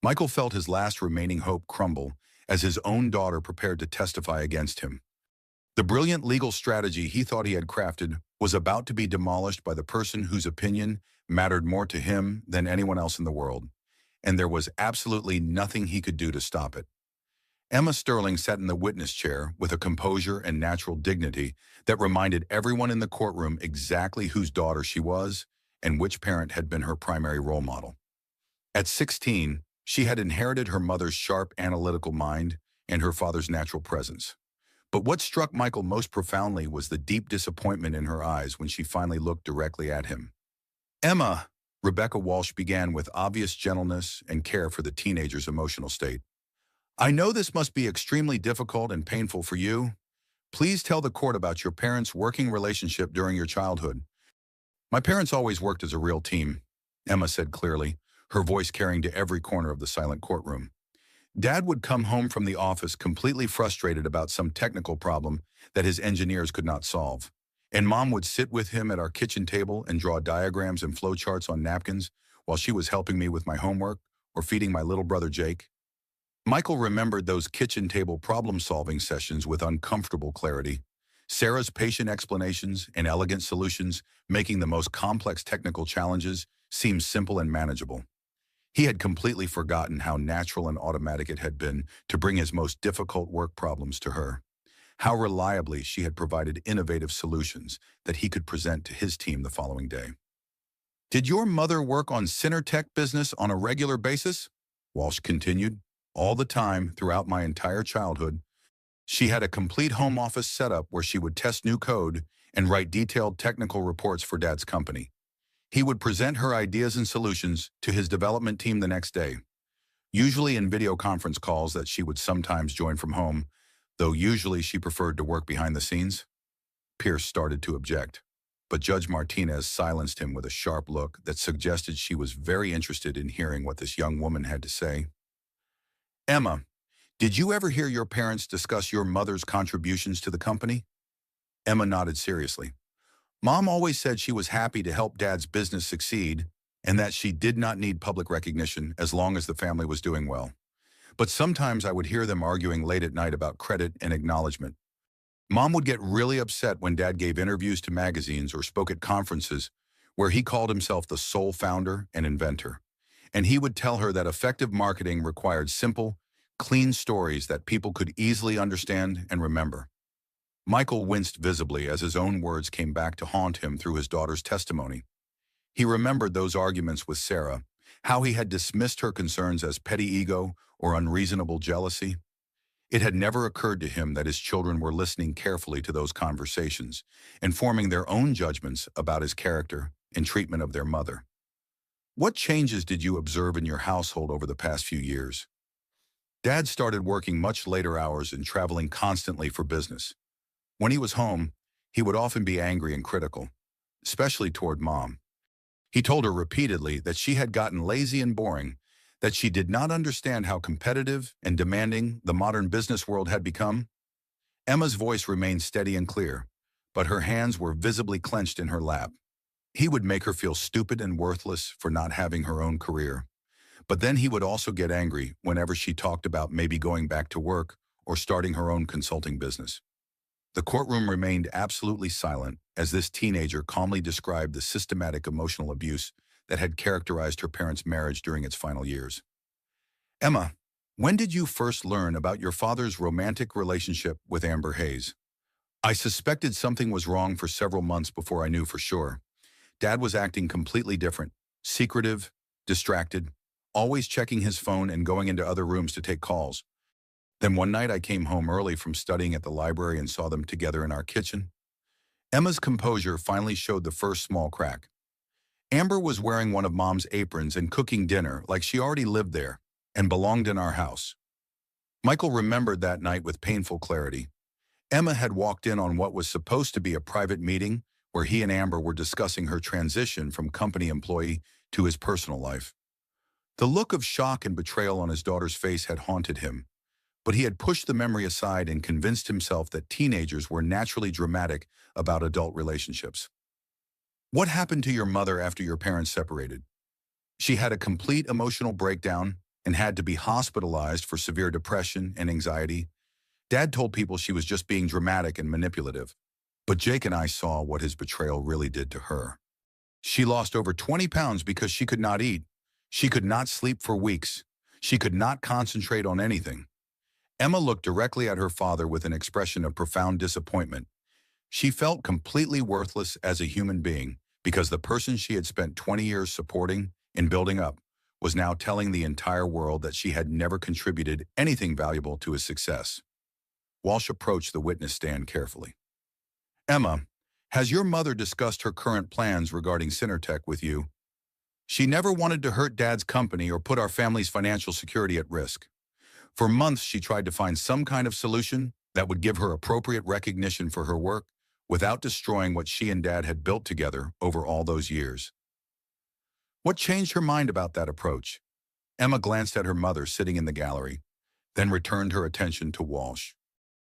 Michael felt his last remaining hope crumble as his own daughter prepared to testify against him. The brilliant legal strategy he thought he had crafted was about to be demolished by the person whose opinion mattered more to him than anyone else in the world, and there was absolutely nothing he could do to stop it. Emma Sterling sat in the witness chair with a composure and natural dignity that reminded everyone in the courtroom exactly whose daughter she was and which parent had been her primary role model. At 16, she had inherited her mother's sharp analytical mind and her father's natural presence. But what struck Michael most profoundly was the deep disappointment in her eyes when she finally looked directly at him. "Emma," Rebecca Walsh began with obvious gentleness and care for the teenager's emotional state, "I know this must be extremely difficult and painful for you. Please tell the court about your parents' working relationship during your childhood." "My parents always worked as a real team," Emma said clearly, her voice carrying to every corner of the silent courtroom. "Dad would come home from the office completely frustrated about some technical problem that his engineers could not solve. And Mom would sit with him at our kitchen table and draw diagrams and flowcharts on napkins while she was helping me with my homework or feeding my little brother Jake." Michael remembered those kitchen table problem-solving sessions with uncomfortable clarity, Sarah's patient explanations and elegant solutions making the most complex technical challenges seem simple and manageable. He had completely forgotten how natural and automatic it had been to bring his most difficult work problems to her, how reliably she had provided innovative solutions that he could present to his team the following day. "Did your mother work on Synertech business on a regular basis?" Walsh continued. "All the time, throughout my entire childhood. She had a complete home office setup where she would test new code and write detailed technical reports for Dad's company. He would present her ideas and solutions to his development team the next day, usually in video conference calls that she would sometimes join from home, though usually she preferred to work behind the scenes." Pierce started to object, but Judge Martinez silenced him with a sharp look that suggested she was very interested in hearing what this young woman had to say. "Emma, did you ever hear your parents discuss your mother's contributions to the company?" Emma nodded seriously. "Mom always said she was happy to help Dad's business succeed and that she did not need public recognition as long as the family was doing well. But sometimes I would hear them arguing late at night about credit and acknowledgement. Mom would get really upset when Dad gave interviews to magazines or spoke at conferences where he called himself the sole founder and inventor. And he would tell her that effective marketing required simple, clean stories that people could easily understand and remember." Michael winced visibly as his own words came back to haunt him through his daughter's testimony. He remembered those arguments with Sarah, how he had dismissed her concerns as petty ego or unreasonable jealousy. It had never occurred to him that his children were listening carefully to those conversations and forming their own judgments about his character and treatment of their mother. "What changes did you observe in your household over the past few years?" Dad started working much later hours and traveling constantly for business. When he was home, he would often be angry and critical, especially toward Mom. He told her repeatedly that she had gotten lazy and boring, that she did not understand how competitive and demanding the modern business world had become. Emma's voice remained steady and clear, but her hands were visibly clenched in her lap. He would make her feel stupid and worthless for not having her own career. But then he would also get angry whenever she talked about maybe going back to work or starting her own consulting business. The courtroom remained absolutely silent as this teenager calmly described the systematic emotional abuse that had characterized her parents' marriage during its final years. "Emma, When did you first learn about your father's romantic relationship with Amber Hayes? I suspected something was wrong for several months before I knew for sure. Dad was acting completely different, secretive, distracted, always checking his phone and going into other rooms to take calls. Then one night I came home early from studying at the library and saw them together in our kitchen. Emma's composure finally showed the first small crack. Amber was wearing one of Mom's aprons and cooking dinner like she already lived there and belonged in our house. Michael remembered that night with painful clarity. Emma had walked in on what was supposed to be a private meeting where he and Amber were discussing her transition from company employee to his personal life. The look of shock and betrayal on his daughter's face had haunted him, but he had pushed the memory aside and convinced himself that teenagers were naturally dramatic about adult relationships. What happened to your mother after your parents separated? She had a complete emotional breakdown and had to be hospitalized for severe depression and anxiety. Dad told people she was just being dramatic and manipulative. But Jake and I saw what his betrayal really did to her. She lost over 20 pounds because she could not eat. She could not sleep for weeks. She could not concentrate on anything. Emma looked directly at her father with an expression of profound disappointment. She felt completely worthless as a human being because the person she had spent 20 years supporting and building up was now telling the entire world that she had never contributed anything valuable to his success. Walsh approached the witness stand carefully. Emma, has your mother discussed her current plans regarding Cinertech with you? She never wanted to hurt Dad's company or put our family's financial security at risk. For months, she tried to find some kind of solution that would give her appropriate recognition for her work without destroying what she and Dad had built together over all those years. What changed her mind about that approach? Emma glanced at her mother sitting in the gallery, then returned her attention to Walsh.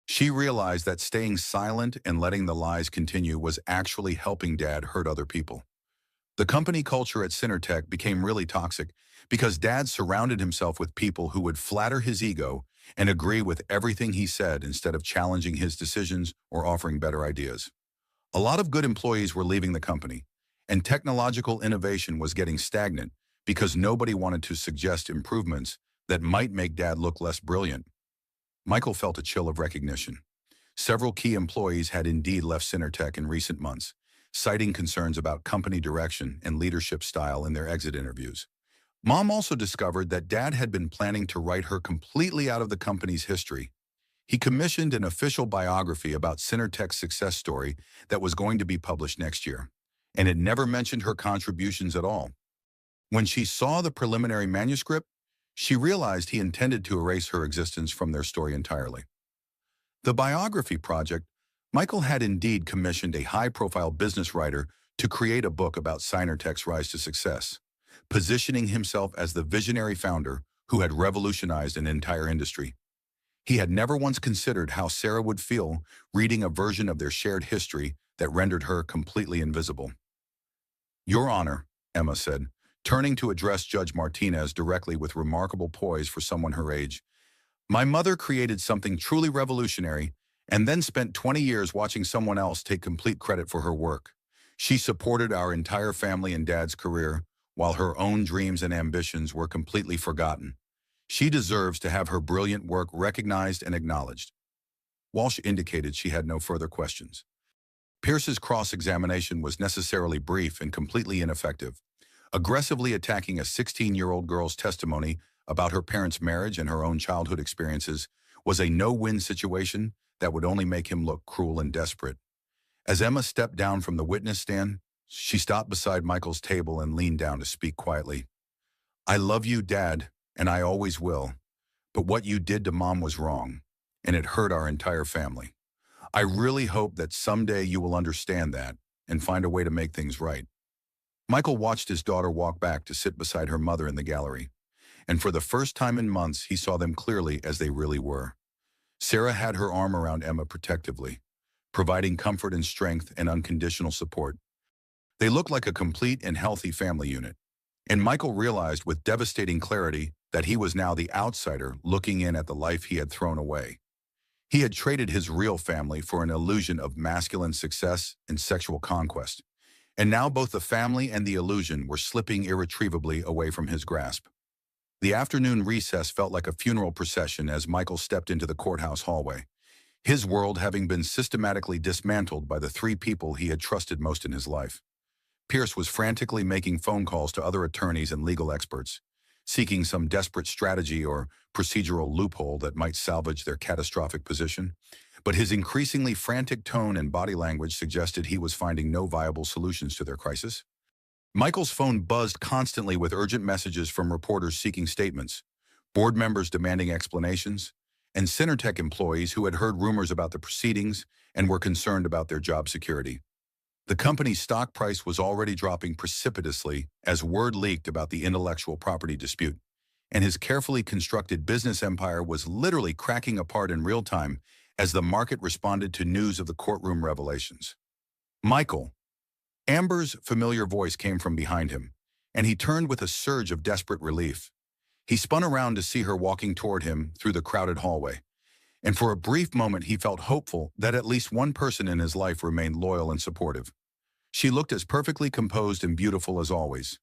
She realized that staying silent and letting the lies continue was actually helping Dad hurt other people. The company culture at Cinertech became really toxic because Dad surrounded himself with people who would flatter his ego and agree with everything he said instead of challenging his decisions or offering better ideas. A lot of good employees were leaving the company, and technological innovation was getting stagnant because nobody wanted to suggest improvements that might make Dad look less brilliant. Michael felt a chill of recognition. Several key employees had indeed left Cinertech in recent months, citing concerns about company direction and leadership style in their exit interviews. Mom also discovered that Dad had been planning to write her completely out of the company's history. He commissioned an official biography about Cinertech's success story that was going to be published next year, and it never mentioned her contributions at all. When she saw the preliminary manuscript, she realized he intended to erase her existence from their story entirely. The biography project, Michael had indeed commissioned a high-profile business writer to create a book about Cinertech's rise to success, positioning himself as the visionary founder who had revolutionized an entire industry. He had never once considered how Sarah would feel reading a version of their shared history that rendered her completely invisible. Your Honor, Emma said, turning to address Judge Martinez directly with remarkable poise for someone her age. My mother created something truly revolutionary and then spent 20 years watching someone else take complete credit for her work. She supported our entire family and Dad's career, while her own dreams and ambitions were completely forgotten. She deserves to have her brilliant work recognized and acknowledged. Walsh indicated she had no further questions. Pierce's cross-examination was necessarily brief and completely ineffective. Aggressively attacking a 16-year-old girl's testimony about her parents' marriage and her own childhood experiences was a no-win situation that would only make him look cruel and desperate. As Emma stepped down from the witness stand, she stopped beside Michael's table and leaned down to speak quietly. I love you, Dad, and I always will. But what you did to Mom was wrong, and it hurt our entire family. I really hope that someday you will understand that and find a way to make things right. Michael watched his daughter walk back to sit beside her mother in the gallery, and for the first time in months, he saw them clearly as they really were. Sarah had her arm around Emma protectively, providing comfort and strength and unconditional support. They looked like a complete and healthy family unit, and Michael realized with devastating clarity that he was now the outsider looking in at the life he had thrown away. He had traded his real family for an illusion of masculine success and sexual conquest, and now both the family and the illusion were slipping irretrievably away from his grasp. The afternoon recess felt like a funeral procession as Michael stepped into the courthouse hallway, his world having been systematically dismantled by the three people he had trusted most in his life. Pierce was frantically making phone calls to other attorneys and legal experts, seeking some desperate strategy or procedural loophole that might salvage their catastrophic position. But his increasingly frantic tone and body language suggested he was finding no viable solutions to their crisis. Michael's phone buzzed constantly with urgent messages from reporters seeking statements, board members demanding explanations, and Centertech employees who had heard rumors about the proceedings and were concerned about their job security. The company's stock price was already dropping precipitously as word leaked about the intellectual property dispute, and his carefully constructed business empire was literally cracking apart in real time as the market responded to news of the courtroom revelations. Michael. Amber's familiar voice came from behind him, and he turned with a surge of desperate relief. He spun around to see her walking toward him through the crowded hallway, and for a brief moment he felt hopeful that at least one person in his life remained loyal and supportive. She looked as perfectly composed and beautiful as always,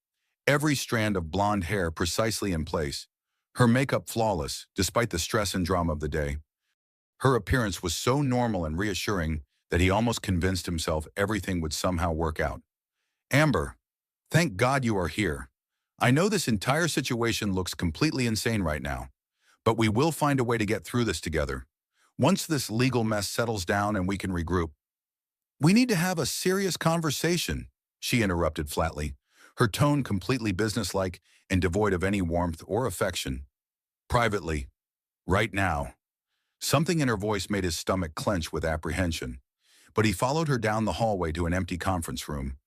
every strand of blonde hair precisely in place, her makeup flawless despite the stress and drama of the day. Her appearance was so normal and reassuring that he almost convinced himself everything would somehow work out. Amber, thank God you are here. I know this entire situation looks completely insane right now, but we will find a way to get through this together. Once this legal mess settles down and we can regroup. We need to have a serious conversation, she interrupted flatly, her tone completely businesslike and devoid of any warmth or affection. Privately, right now. Something in her voice made his stomach clench with apprehension, but he followed her down the hallway to an empty conference room.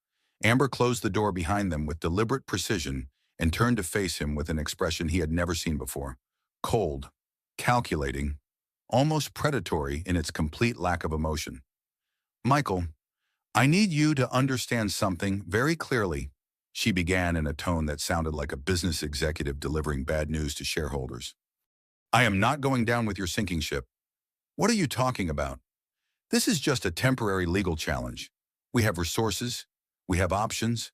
Amber closed the door behind them with deliberate precision and turned to face him with an expression he had never seen before. Cold, calculating, almost predatory in its complete lack of emotion. Michael, I need you to understand something very clearly, she began in a tone that sounded like a business executive delivering bad news to shareholders. I am not going down with your sinking ship. What are you talking about? This is just a temporary legal challenge. We have resources. We have options.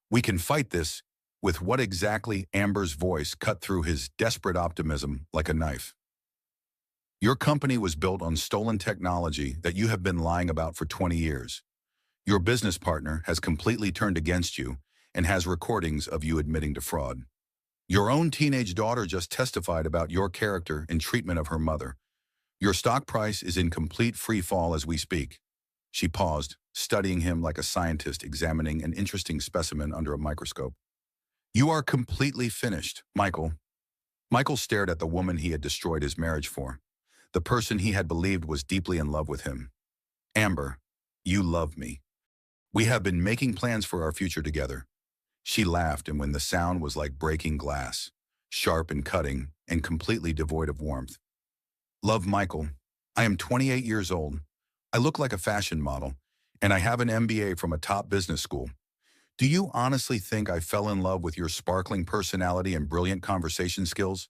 We can fight this. With what exactly? Amber's voice cut through his desperate optimism like a knife. Your company was built on stolen technology that you have been lying about for 20 years. Your business partner has completely turned against you and has recordings of you admitting to fraud. Your own teenage daughter just testified about your character and treatment of her mother. Your stock price is in complete free fall as we speak. She paused, studying him like a scientist examining an interesting specimen under a microscope. You are completely finished, Michael. Michael stared at the woman he had destroyed his marriage for, the person he had believed was deeply in love with him. Amber, you love me. We have been making plans for our future together. She laughed, and when the sound was like breaking glass, sharp and cutting, and completely devoid of warmth. Love, Michael. I am 28 years old. I look like a fashion model, and I have an MBA from a top business school. Do you honestly think I fell in love with your sparkling personality and brilliant conversation skills?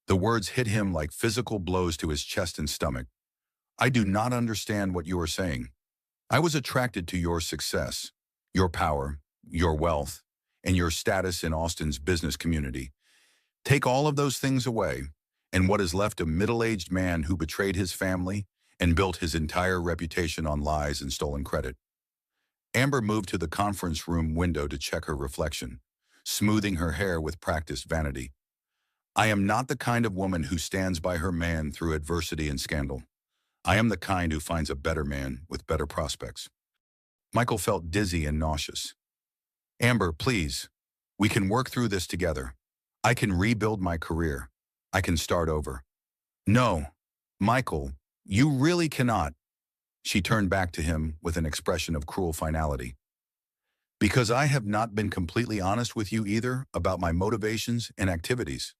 The words hit him like physical blows to his chest and stomach. I do not understand what you are saying. I was attracted to your success, your power, your wealth, and your status in Austin's business community. Take all of those things away, and what is left a middle-aged man who betrayed his family and built his entire reputation on lies and stolen credit. Amber moved to the conference room window to check her reflection, smoothing her hair with practiced vanity. I am not the kind of woman who stands by her man through adversity and scandal. I am the kind who finds a better man with better prospects. Michael felt dizzy and nauseous. Amber, please. We can work through this together. I can rebuild my career. I can start over. No, Michael, you really cannot. She turned back to him with an expression of cruel finality. Because I have not been completely honest with you either about my motivations and activities.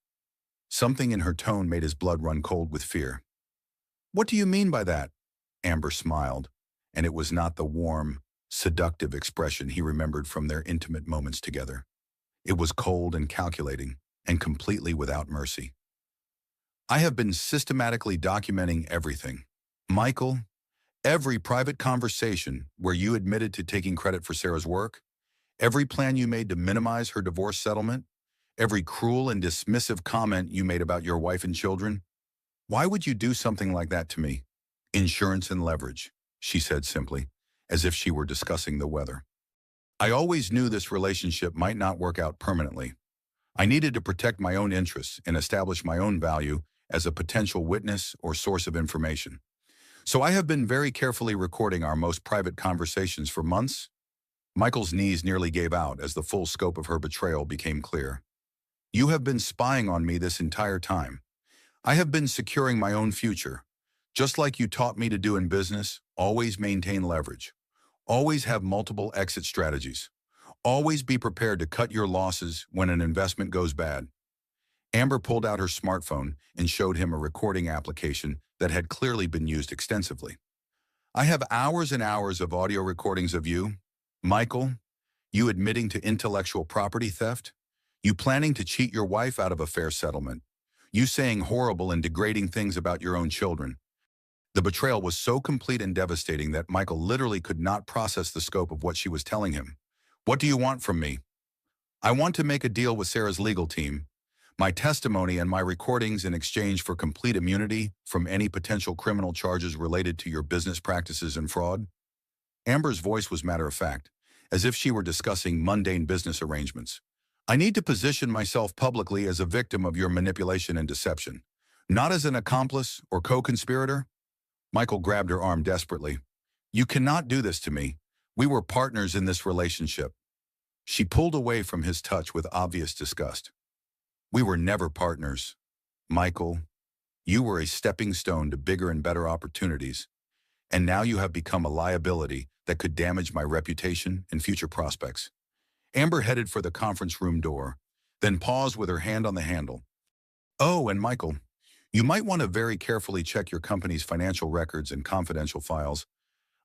Something in her tone made his blood run cold with fear. What do you mean by that? Amber smiled, and it was not the warm, seductive expression he remembered from their intimate moments together. It was cold and calculating, and completely without mercy. I have been systematically documenting everything. Michael, every private conversation where you admitted to taking credit for Sarah's work, every plan you made to minimize her divorce settlement, Every cruel and dismissive comment you made about your wife and children? Why would you do something like that to me? Insurance and leverage, she said simply, as if she were discussing the weather. I always knew this relationship might not work out permanently. I needed to protect my own interests and establish my own value as a potential witness or source of information. So I have been very carefully recording our most private conversations for months. Michael's knees nearly gave out as the full scope of her betrayal became clear. You have been spying on me this entire time. I have been securing my own future. Just like you taught me to do in business, always maintain leverage. Always have multiple exit strategies. Always be prepared to cut your losses when an investment goes bad. Amber pulled out her smartphone and showed him a recording application that had clearly been used extensively. I have hours and hours of audio recordings of you, Michael, you admitting to intellectual property theft, you planning to cheat your wife out of a fair settlement, you saying horrible and degrading things about your own children. The betrayal was so complete and devastating that Michael literally could not process the scope of what she was telling him. What do you want from me? I want to make a deal with Sarah's legal team. My testimony and my recordings in exchange for complete immunity from any potential criminal charges related to your business practices and fraud. Amber's voice was matter-of-fact, as if she were discussing mundane business arrangements. I need to position myself publicly as a victim of your manipulation and deception, not as an accomplice or co-conspirator. Michael grabbed her arm desperately. You cannot do this to me. We were partners in this relationship. She pulled away from his touch with obvious disgust. We were never partners. Michael, you were a stepping stone to bigger and better opportunities, and now you have become a liability that could damage my reputation and future prospects. Amber headed for the conference room door, then paused with her hand on the handle. Oh, and Michael, you might want to very carefully check your company's financial records and confidential files.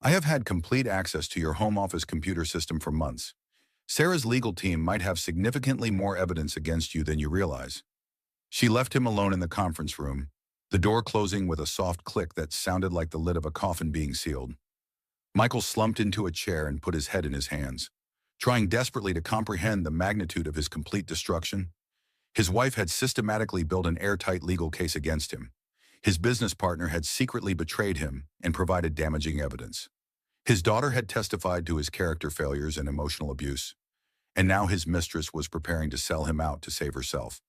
I have had complete access to your home office computer system for months. Sarah's legal team might have significantly more evidence against you than you realize. She left him alone in the conference room, the door closing with a soft click that sounded like the lid of a coffin being sealed. Michael slumped into a chair and put his head in his hands, trying desperately to comprehend the magnitude of his complete destruction. His wife had systematically built an airtight legal case against him. His business partner had secretly betrayed him and provided damaging evidence. His daughter had testified to his character failures and emotional abuse, and now his mistress was preparing to sell him out to save herself,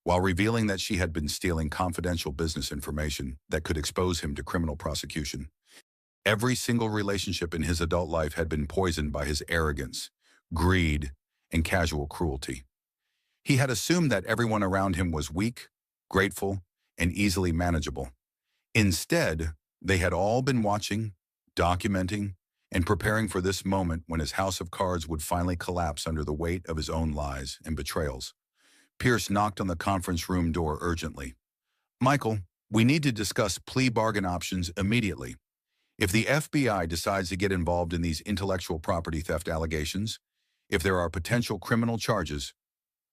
while revealing that she had been stealing confidential business information that could expose him to criminal prosecution. Every single relationship in his adult life had been poisoned by his arrogance, greed, and casual cruelty. He had assumed that everyone around him was weak, grateful, and easily manageable. Instead, they had all been watching, documenting, and preparing for this moment when his house of cards would finally collapse under the weight of his own lies and betrayals. Pierce knocked on the conference room door urgently. Michael, we need to discuss plea bargain options immediately. If the FBI decides to get involved in these intellectual property theft allegations, if there are potential criminal charges.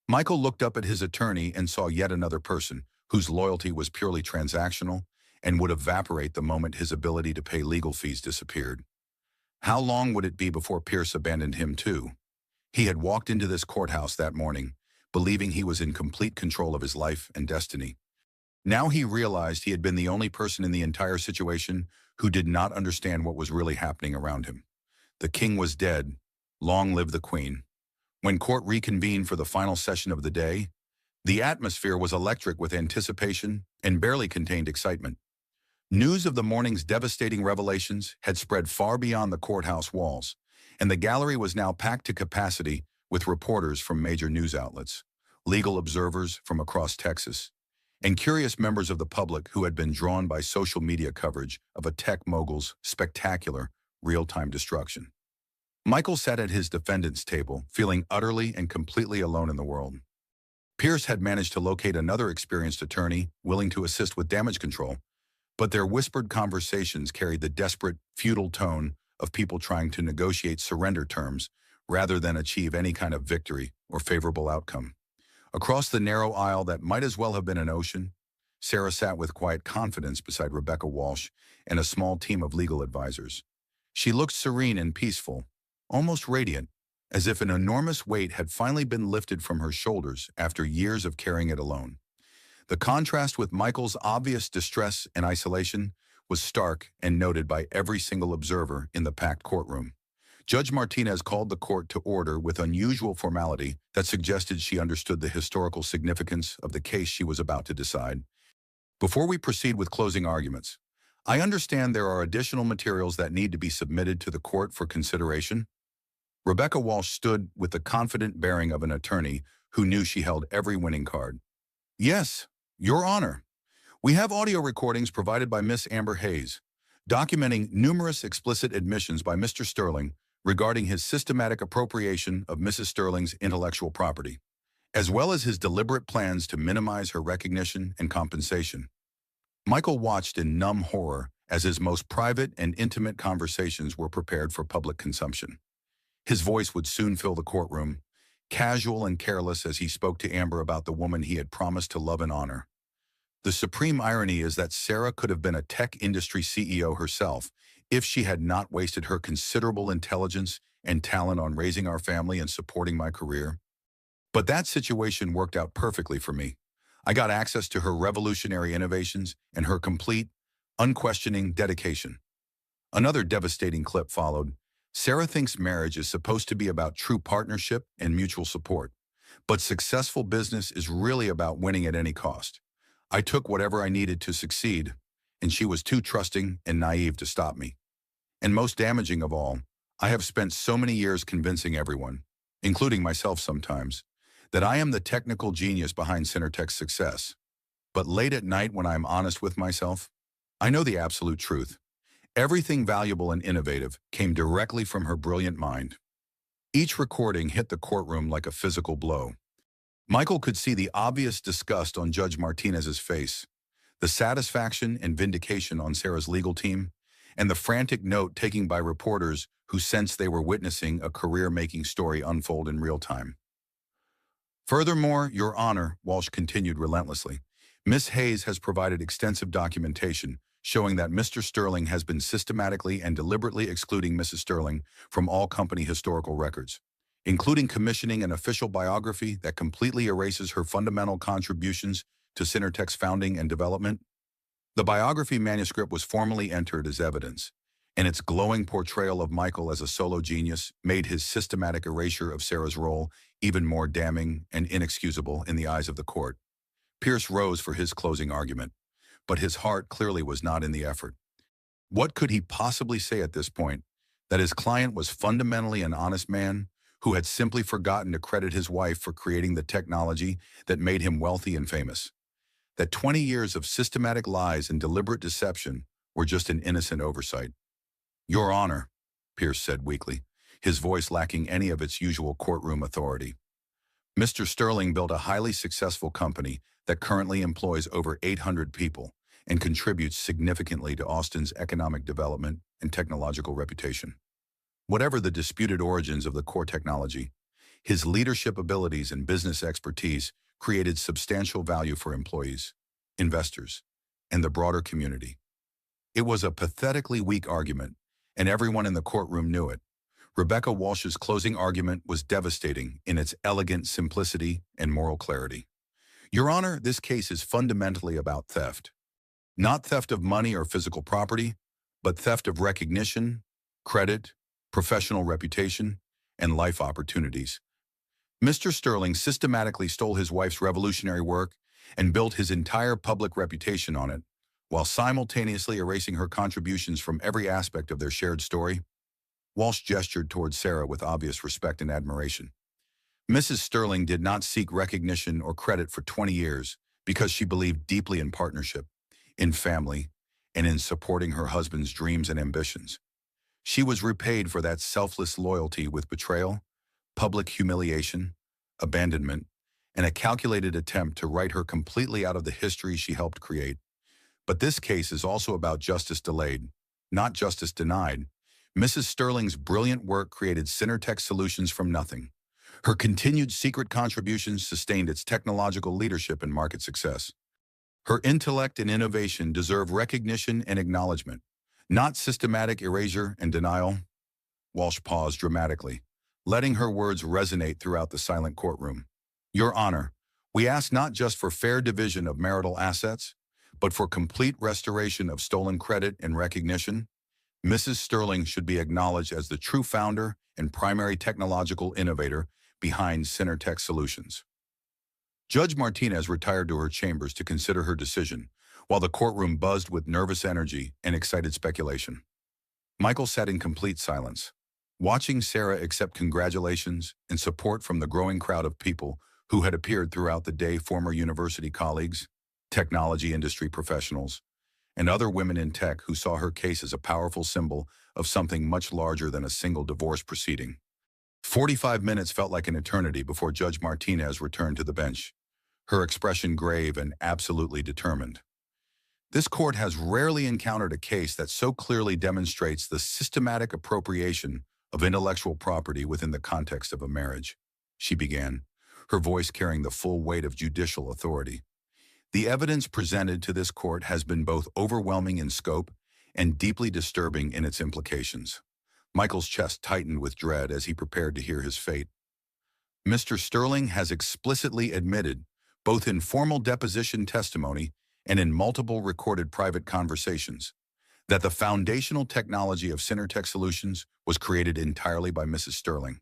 Michael looked up at his attorney and saw yet another person whose loyalty was purely transactional and would evaporate the moment his ability to pay legal fees disappeared. How long would it be before Pierce abandoned him too? He had walked into this courthouse that morning, believing he was in complete control of his life and destiny. Now he realized he had been the only person in the entire situation who did not understand what was really happening around him. The king was dead. Long live the queen. When court reconvened for the final session of the day, the atmosphere was electric with anticipation and barely contained excitement. News of the morning's devastating revelations had spread far beyond the courthouse walls, and the gallery was now packed to capacity with reporters from major news outlets, legal observers from across Texas, and curious members of the public who had been drawn by social media coverage of a tech mogul's spectacular, real-time destruction. Michael sat at his defendant's table, feeling utterly and completely alone in the world. Pierce had managed to locate another experienced attorney willing to assist with damage control, but their whispered conversations carried the desperate, futile tone of people trying to negotiate surrender terms rather than achieve any kind of victory or favorable outcome. Across the narrow aisle that might as well have been an ocean, Sarah sat with quiet confidence beside Rebecca Walsh and a small team of legal advisors. She looked serene and peaceful, almost radiant, as if an enormous weight had finally been lifted from her shoulders after years of carrying it alone. The contrast with Michael's obvious distress and isolation was stark and noted by every single observer in the packed courtroom. Judge Martinez called the court to order with unusual formality that suggested she understood the historical significance of the case she was about to decide. Before we proceed with closing arguments, I understand there are additional materials that need to be submitted to the court for consideration. Rebecca Walsh stood with the confident bearing of an attorney who knew she held every winning card. Yes, Your Honor. We have audio recordings provided by Miss Amber Hayes, documenting numerous explicit admissions by Mr. Sterling regarding his systematic appropriation of Mrs. Sterling's intellectual property, as well as his deliberate plans to minimize her recognition and compensation. Michael watched in numb horror as his most private and intimate conversations were prepared for public consumption. His voice would soon fill the courtroom, casual and careless as he spoke to Amber about the woman he had promised to love and honor. The supreme irony is that Sarah could have been a tech industry CEO herself if she had not wasted her considerable intelligence and talent on raising our family and supporting my career. But that situation worked out perfectly for me. I got access to her revolutionary innovations and her complete, unquestioning dedication. Another devastating clip followed. Sarah thinks marriage is supposed to be about true partnership and mutual support, but successful business is really about winning at any cost. I took whatever I needed to succeed, and she was too trusting and naive to stop me. And most damaging of all, I have spent so many years convincing everyone, including myself sometimes, that I am the technical genius behind Synertech's success. But late at night when I am honest with myself, I know the absolute truth. Everything valuable and innovative came directly from her brilliant mind. Each recording hit the courtroom like a physical blow. Michael could see the obvious disgust on Judge Martinez's face, the satisfaction and vindication on Sarah's legal team, and the frantic note-taking by reporters who sensed they were witnessing a career-making story unfold in real time. Furthermore, Your Honor, Walsh continued relentlessly, Ms. Hayes has provided extensive documentation showing that Mr. Sterling has been systematically and deliberately excluding Mrs. Sterling from all company historical records, including commissioning an official biography that completely erases her fundamental contributions to Synertech's founding and development. The biography manuscript was formally entered as evidence, and its glowing portrayal of Michael as a solo genius made his systematic erasure of Sarah's role even more damning and inexcusable in the eyes of the court. Pierce rose for his closing argument, but his heart clearly was not in the effort. What could he possibly say at this point? That his client was fundamentally an honest man who had simply forgotten to credit his wife for creating the technology that made him wealthy and famous. That 20 years of systematic lies and deliberate deception were just an innocent oversight. Your Honor, Pierce said weakly, his voice lacking any of its usual courtroom authority. Mr. Sterling built a highly successful company that currently employs over 800 people and contributes significantly to Austin's economic development and technological reputation. Whatever the disputed origins of the core technology, his leadership abilities and business expertise created substantial value for employees, investors, and the broader community. It was a pathetically weak argument, and everyone in the courtroom knew it. Rebecca Walsh's closing argument was devastating in its elegant simplicity and moral clarity. Your Honor, this case is fundamentally about theft. Not theft of money or physical property, but theft of recognition, credit, professional reputation, and life opportunities. Mr. Sterling systematically stole his wife's revolutionary work and built his entire public reputation on it, while simultaneously erasing her contributions from every aspect of their shared story. Walsh gestured towards Sarah with obvious respect and admiration. Mrs. Sterling did not seek recognition or credit for 20 years because she believed deeply in partnership, in family, and in supporting her husband's dreams and ambitions. She was repaid for that selfless loyalty with betrayal, public humiliation, abandonment, and a calculated attempt to write her completely out of the history she helped create. But this case is also about justice delayed, not justice denied. Mrs. Sterling's brilliant work created Synertech solutions from nothing. Her continued secret contributions sustained its technological leadership and market success. Her intellect and innovation deserve recognition and acknowledgement, not systematic erasure and denial. Walsh paused dramatically, letting her words resonate throughout the silent courtroom. Your Honor, we ask not just for fair division of marital assets, but for complete restoration of stolen credit and recognition. Mrs. Sterling should be acknowledged as the true founder and primary technological innovator behind Synertech Solutions. Judge Martinez retired to her chambers to consider her decision, while the courtroom buzzed with nervous energy and excited speculation. Michael sat in complete silence, watching Sarah accept congratulations and support from the growing crowd of people who had appeared throughout the day, former university colleagues, technology industry professionals, and other women in tech who saw her case as a powerful symbol of something much larger than a single divorce proceeding. 45 minutes felt like an eternity before Judge Martinez returned to the bench, her expression grave and absolutely determined. This court has rarely encountered a case that so clearly demonstrates the systematic appropriation of intellectual property within the context of a marriage, she began, her voice carrying the full weight of judicial authority. The evidence presented to this court has been both overwhelming in scope and deeply disturbing in its implications. Michael's chest tightened with dread as he prepared to hear his fate. Mr. Sterling has explicitly admitted, both in formal deposition testimony and in multiple recorded private conversations, that the foundational technology of Synertech Solutions was created entirely by Mrs. Sterling.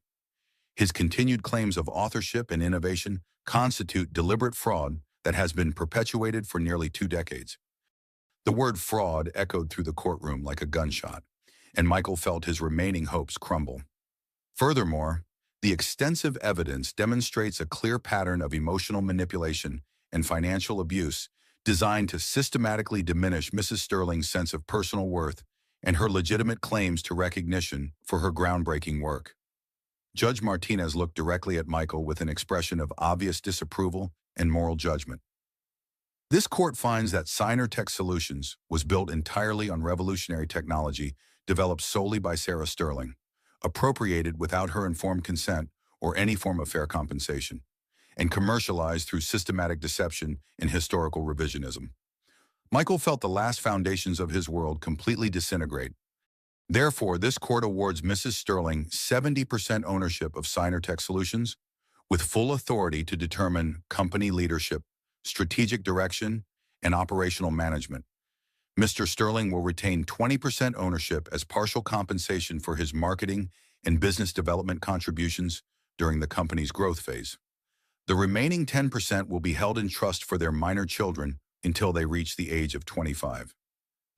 His continued claims of authorship and innovation constitute deliberate fraud that has been perpetuated for nearly 2 decades. The word fraud echoed through the courtroom like a gunshot, and Michael felt his remaining hopes crumble. Furthermore, the extensive evidence demonstrates a clear pattern of emotional manipulation and financial abuse designed to systematically diminish Mrs. Sterling's sense of personal worth and her legitimate claims to recognition for her groundbreaking work. Judge Martinez looked directly at Michael with an expression of obvious disapproval and moral judgment. This court finds that Synertech Solutions was built entirely on revolutionary technology developed solely by Sarah Sterling, appropriated without her informed consent or any form of fair compensation, and commercialized through systematic deception and historical revisionism. Michael felt the last foundations of his world completely disintegrate. Therefore, this court awards Mrs. Sterling 70% ownership of Synertech Solutions, with full authority to determine company leadership, strategic direction, and operational management. Mr. Sterling will retain 20% ownership as partial compensation for his marketing and business development contributions during the company's growth phase. The remaining 10% will be held in trust for their minor children until they reach the age of 25.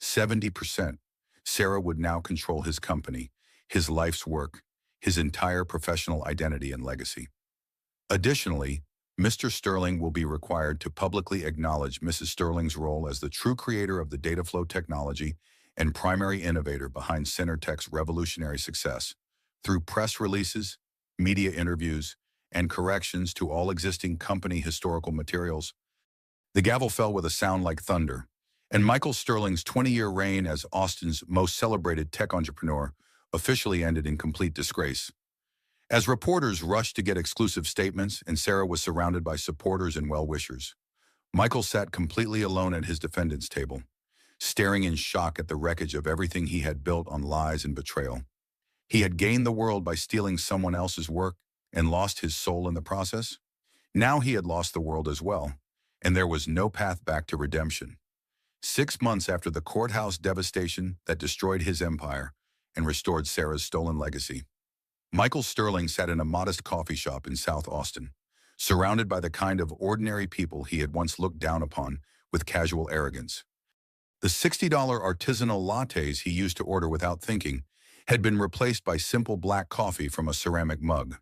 70%. Sarah would now control his company, his life's work, his entire professional identity and legacy. Additionally, Mr. Sterling will be required to publicly acknowledge Mrs. Sterling's role as the true creator of the data flow technology and primary innovator behind Synertech's revolutionary success through press releases, media interviews, and corrections to all existing company historical materials. The gavel fell with a sound like thunder, and Michael Sterling's 20-year reign as Austin's most celebrated tech entrepreneur officially ended in complete disgrace. As reporters rushed to get exclusive statements and Sarah was surrounded by supporters and well-wishers, Michael sat completely alone at his defendant's table, staring in shock at the wreckage of everything he had built on lies and betrayal. He had gained the world by stealing someone else's work and lost his soul in the process. Now he had lost the world as well, and there was no path back to redemption. 6 months after the courthouse devastation that destroyed his empire and restored Sarah's stolen legacy, Michael Sterling sat in a modest coffee shop in South Austin, surrounded by the kind of ordinary people he had once looked down upon with casual arrogance. The $60 artisanal lattes he used to order without thinking had been replaced by simple black coffee from a ceramic mug,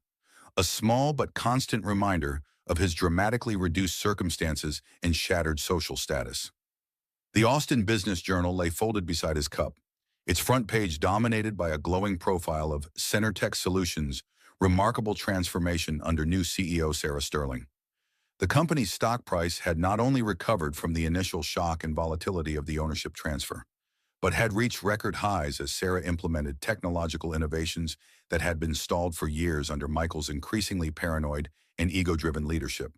a small but constant reminder of his dramatically reduced circumstances and shattered social status. The Austin Business Journal lay folded beside his cup, its front page dominated by a glowing profile of Synertech Solutions' remarkable transformation under new CEO Sarah Sterling. The company's stock price had not only recovered from the initial shock and volatility of the ownership transfer, but had reached record highs as Sarah implemented technological innovations that had been stalled for years under Michael's increasingly paranoid and ego-driven leadership.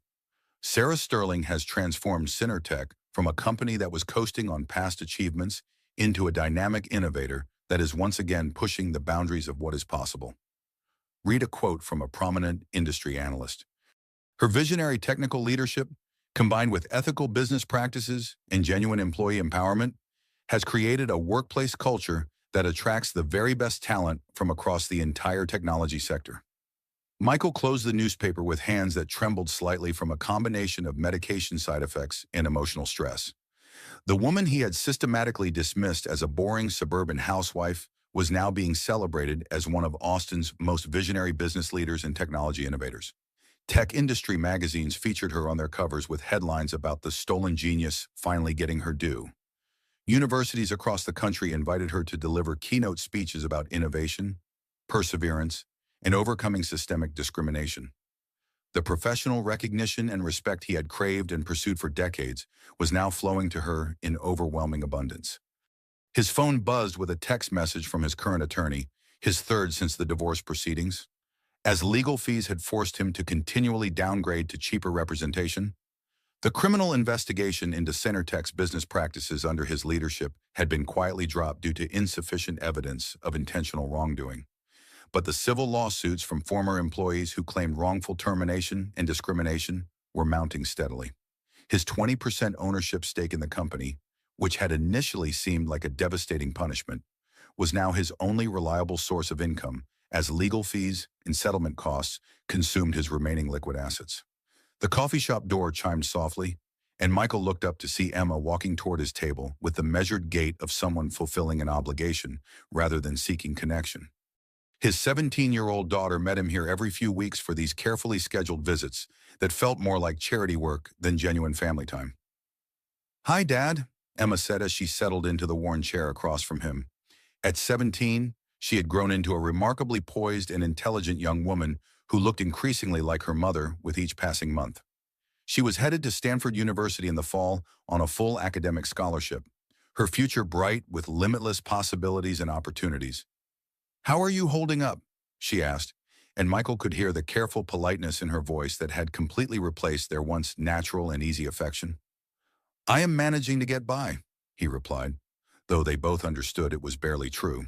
Sarah Sterling has transformed Synertech from a company that was coasting on past achievements into a dynamic innovator that is once again pushing the boundaries of what is possible. Read a quote from a prominent industry analyst. Her visionary technical leadership, combined with ethical business practices and genuine employee empowerment, has created a workplace culture that attracts the very best talent from across the entire technology sector. Michael closed the newspaper with hands that trembled slightly from a combination of medication side effects and emotional stress. The woman he had systematically dismissed as a boring suburban housewife was now being celebrated as one of Austin's most visionary business leaders and technology innovators. Tech industry magazines featured her on their covers with headlines about the stolen genius finally getting her due. Universities across the country invited her to deliver keynote speeches about innovation, perseverance, and overcoming systemic discrimination. The professional recognition and respect he had craved and pursued for decades was now flowing to her in overwhelming abundance. His phone buzzed with a text message from his current attorney, his third since the divorce proceedings. As legal fees had forced him to continually downgrade to cheaper representation, the criminal investigation into Centertech's business practices under his leadership had been quietly dropped due to insufficient evidence of intentional wrongdoing. But the civil lawsuits from former employees who claimed wrongful termination and discrimination were mounting steadily. His 20% ownership stake in the company, which had initially seemed like a devastating punishment, was now his only reliable source of income as legal fees and settlement costs consumed his remaining liquid assets. The coffee shop door chimed softly, and Michael looked up to see Emma walking toward his table with the measured gait of someone fulfilling an obligation rather than seeking connection. His 17-year-old daughter met him here every few weeks for these carefully scheduled visits that felt more like charity work than genuine family time. "Hi, Dad," Emma said as she settled into the worn chair across from him. At 17, she had grown into a remarkably poised and intelligent young woman who looked increasingly like her mother with each passing month. She was headed to Stanford University in the fall on a full academic scholarship, her future bright with limitless possibilities and opportunities. "How are you holding up?" she asked, and Michael could hear the careful politeness in her voice that had completely replaced their once natural and easy affection. "I am managing to get by," he replied, though they both understood it was barely true.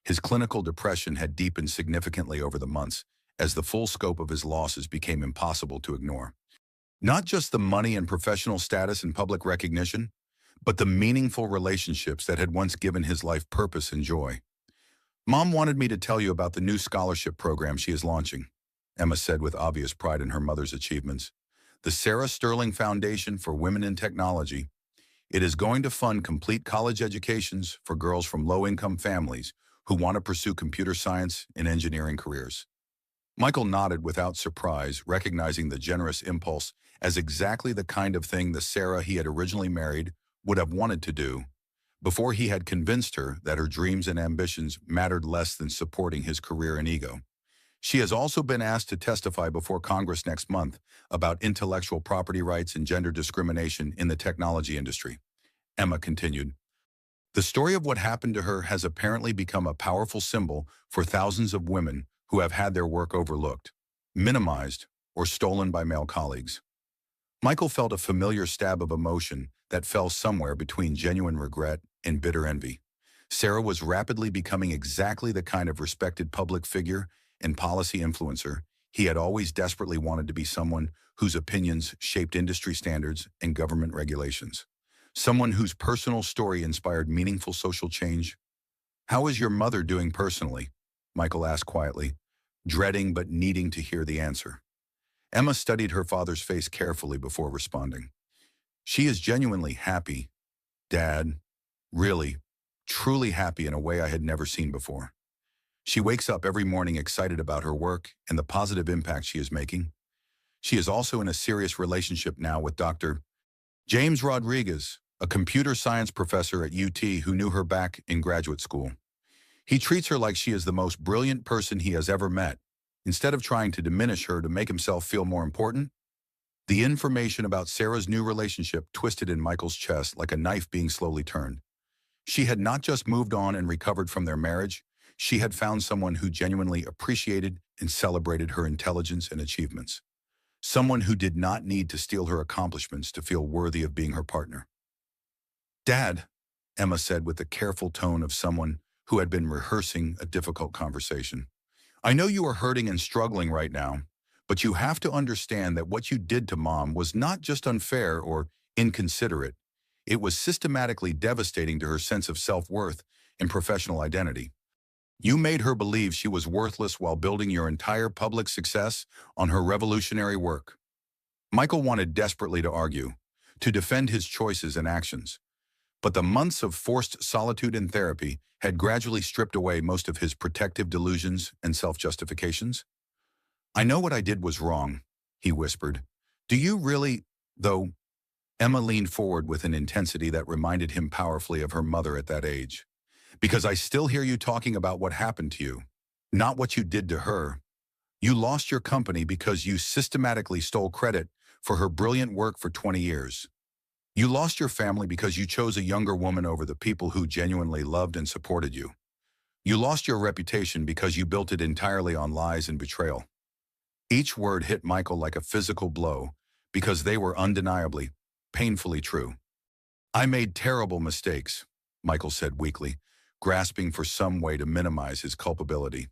His clinical depression had deepened significantly over the months, as the full scope of his losses became impossible to ignore. Not just the money and professional status and public recognition, but the meaningful relationships that had once given his life purpose and joy. "Mom wanted me to tell you about the new scholarship program she is launching," Emma said with obvious pride in her mother's achievements. "The Sarah Sterling Foundation for Women in Technology. It is going to fund complete college educations for girls from low-income families who want to pursue computer science and engineering careers." Michael nodded without surprise, recognizing the generous impulse as exactly the kind of thing the Sarah he had originally married would have wanted to do, before he had convinced her that her dreams and ambitions mattered less than supporting his career and ego. She has also been asked to testify before Congress next month about intellectual property rights and gender discrimination in the technology industry. Emma continued, "The story of what happened to her has apparently become a powerful symbol for thousands of women who have had their work overlooked, minimized, or stolen by male colleagues." Michael felt a familiar stab of emotion that fell somewhere between genuine regret and bitter envy. Sarah was rapidly becoming exactly the kind of respected public figure and policy influencer he had always desperately wanted to be, someone whose opinions shaped industry standards and government regulations. Someone whose personal story inspired meaningful social change. "How is your mother doing personally?" Michael asked quietly, dreading but needing to hear the answer. Emma studied her father's face carefully before responding. "She is genuinely happy, Dad. Really, truly happy in a way I had never seen before. She wakes up every morning excited about her work and the positive impact she is making. She is also in a serious relationship now with Dr. James Rodriguez, a computer science professor at UT who knew her back in graduate school. He treats her like she is the most brilliant person he has ever met, instead of trying to diminish her to make himself feel more important." The information about Sarah's new relationship twisted in Michael's chest like a knife being slowly turned. She had not just moved on and recovered from their marriage, she had found someone who genuinely appreciated and celebrated her intelligence and achievements. Someone who did not need to steal her accomplishments to feel worthy of being her partner. "Dad," Emma said with the careful tone of someone who had been rehearsing a difficult conversation, I know you are hurting and struggling right now, but you have to understand that what you did to Mom was not just unfair or inconsiderate. It was systematically devastating to her sense of self-worth and professional identity. You made her believe she was worthless while building your entire public success on her revolutionary work. Michael wanted desperately to argue, to defend his choices and actions. But the months of forced solitude and therapy had gradually stripped away most of his protective delusions and self-justifications. I know what I did was wrong, he whispered. Do you really, though? Emma leaned forward with an intensity that reminded him powerfully of her mother at that age. Because I still hear you talking about what happened to you, not what you did to her. You lost your company because you systematically stole credit for her brilliant work for 20 years. You lost your family because you chose a younger woman over the people who genuinely loved and supported you. You lost your reputation because you built it entirely on lies and betrayal. Each word hit Michael like a physical blow because they were undeniably, painfully true. I made terrible mistakes, Michael said weakly, grasping for some way to minimize his culpability.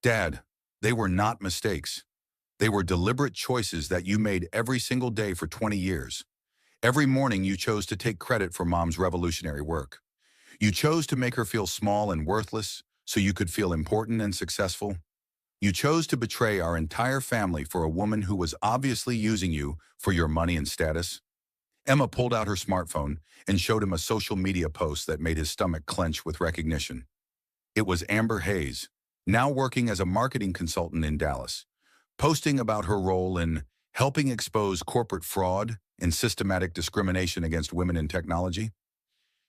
Dad, they were not mistakes. They were deliberate choices that you made every single day for 20 years. Every morning you chose to take credit for Mom's revolutionary work. You chose to make her feel small and worthless so you could feel important and successful. You chose to betray our entire family for a woman who was obviously using you for your money and status. Emma pulled out her smartphone and showed him a social media post that made his stomach clench with recognition. It was Amber Hayes, now working as a marketing consultant in Dallas, posting about her role in helping expose corporate fraud and systematic discrimination against women in technology.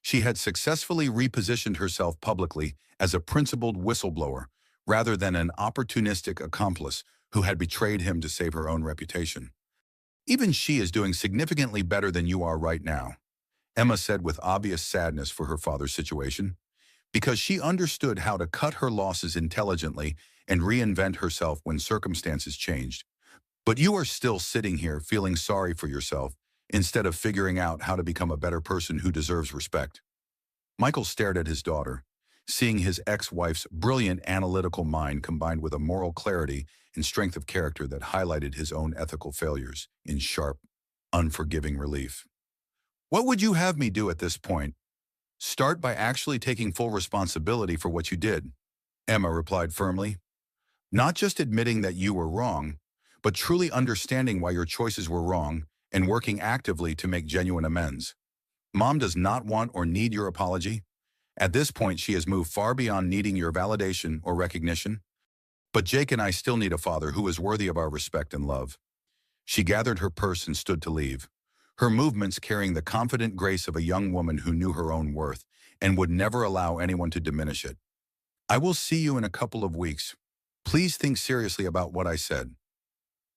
She had successfully repositioned herself publicly as a principled whistleblower rather than an opportunistic accomplice who had betrayed him to save her own reputation. Even she is doing significantly better than you are right now, Emma said with obvious sadness for her father's situation, because she understood how to cut her losses intelligently and reinvent herself when circumstances changed. But you are still sitting here feeling sorry for yourself instead of figuring out how to become a better person who deserves respect. Michael stared at his daughter, seeing his ex-wife's brilliant analytical mind combined with a moral clarity and strength of character that highlighted his own ethical failures in sharp, unforgiving relief. What would you have me do at this point? Start by actually taking full responsibility for what you did, Emma replied firmly. Not just admitting that you were wrong, but truly understanding why your choices were wrong and working actively to make genuine amends. Mom does not want or need your apology. At this point, she has moved far beyond needing your validation or recognition. But Jake and I still need a father who is worthy of our respect and love. She gathered her purse and stood to leave, her movements carrying the confident grace of a young woman who knew her own worth and would never allow anyone to diminish it. I will see you in a couple of weeks. Please think seriously about what I said.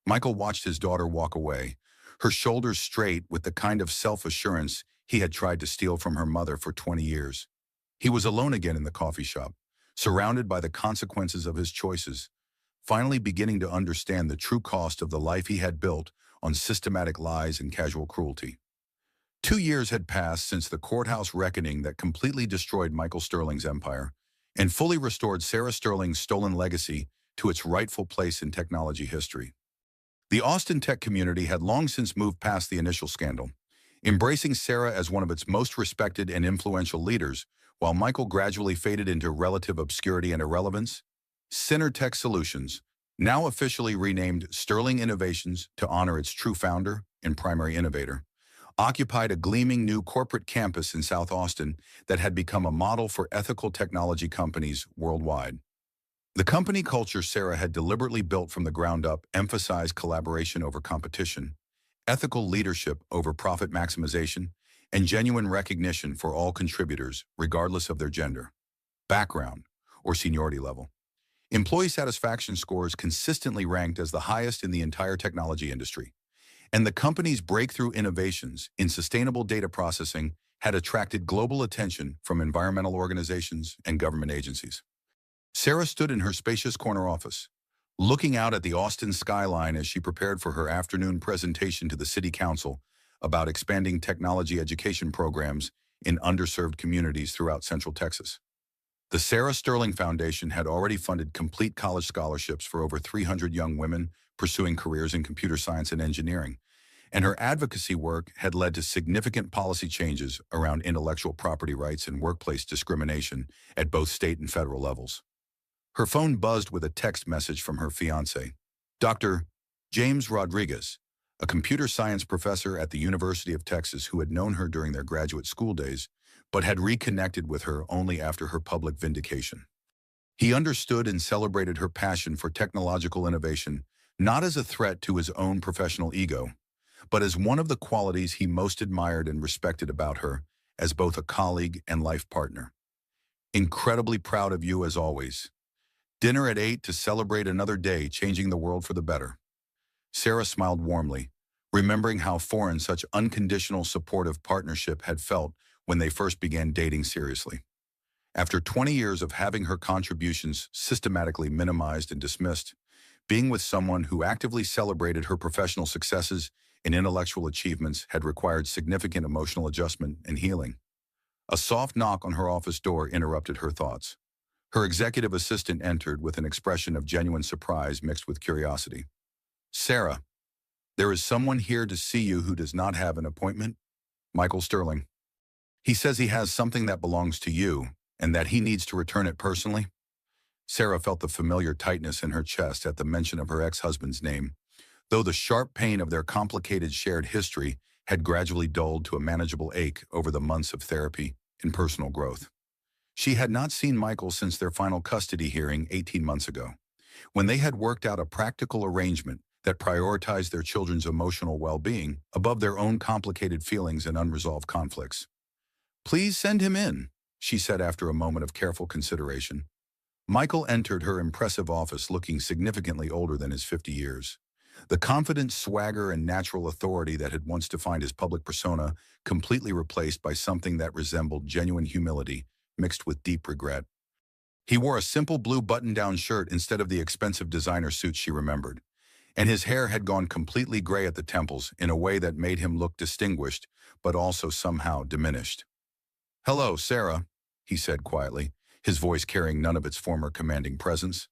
Michael watched his daughter walk away, her shoulders straight with the kind of self-assurance he had tried to steal from her mother for 20 years. He was alone again in the coffee shop, surrounded by the consequences of his choices, finally beginning to understand the true cost of the life he had built on systematic lies and casual cruelty. 2 years had passed since the courthouse reckoning that completely destroyed Michael Sterling's empire and fully restored Sarah Sterling's stolen legacy to its rightful place in technology history. The Austin tech community had long since moved past the initial scandal, embracing Sarah as one of its most respected and influential leaders, while Michael gradually faded into relative obscurity and irrelevance. Center Tech Solutions, now officially renamed Sterling Innovations to honor its true founder and primary innovator, occupied a gleaming new corporate campus in South Austin that had become a model for ethical technology companies worldwide. The company culture Sarah had deliberately built from the ground up emphasized collaboration over competition, ethical leadership over profit maximization, and genuine recognition for all contributors, regardless of their gender, background, or seniority level. Employee satisfaction scores consistently ranked as the highest in the entire technology industry, and the company's breakthrough innovations in sustainable data processing had attracted global attention from environmental organizations and government agencies. Sarah stood in her spacious corner office, looking out at the Austin skyline as she prepared for her afternoon presentation to the City Council about expanding technology education programs in underserved communities throughout Central Texas. The Sarah Sterling Foundation had already funded complete college scholarships for over 300 young women pursuing careers in computer science and engineering, and her advocacy work had led to significant policy changes around intellectual property rights and workplace discrimination at both state and federal levels. Her phone buzzed with a text message from her fiancé, Dr. James Rodriguez, a computer science professor at the University of Texas who had known her during their graduate school days, but had reconnected with her only after her public vindication. He understood and celebrated her passion for technological innovation, not as a threat to his own professional ego, but as one of the qualities he most admired and respected about her as both a colleague and life partner. Incredibly proud of you as always. Dinner at 8 to celebrate another day changing the world for the better. Sarah smiled warmly, remembering how foreign such unconditional supportive partnership had felt when they first began dating seriously. After 20 years of having her contributions systematically minimized and dismissed, being with someone who actively celebrated her professional successes and intellectual achievements had required significant emotional adjustment and healing. A soft knock on her office door interrupted her thoughts. Her executive assistant entered with an expression of genuine surprise mixed with curiosity. Sarah, there is someone here to see you who does not have an appointment. Michael Sterling. He says he has something that belongs to you and that he needs to return it personally. Sarah felt the familiar tightness in her chest at the mention of her ex-husband's name, though the sharp pain of their complicated shared history had gradually dulled to a manageable ache over the months of therapy and personal growth. She had not seen Michael since their final custody hearing 18 months ago, when they had worked out a practical arrangement that prioritized their children's emotional well-being above their own complicated feelings and unresolved conflicts. Please send him in, she said after a moment of careful consideration. Michael entered her impressive office looking significantly older than his 50 years. The confident swagger and natural authority that had once defined his public persona completely replaced by something that resembled genuine humility mixed with deep regret. He wore a simple blue button-down shirt instead of the expensive designer suit she remembered, and his hair had gone completely gray at the temples in a way that made him look distinguished, but also somehow diminished. Hello, Sarah, he said quietly, his voice carrying none of its former commanding presence.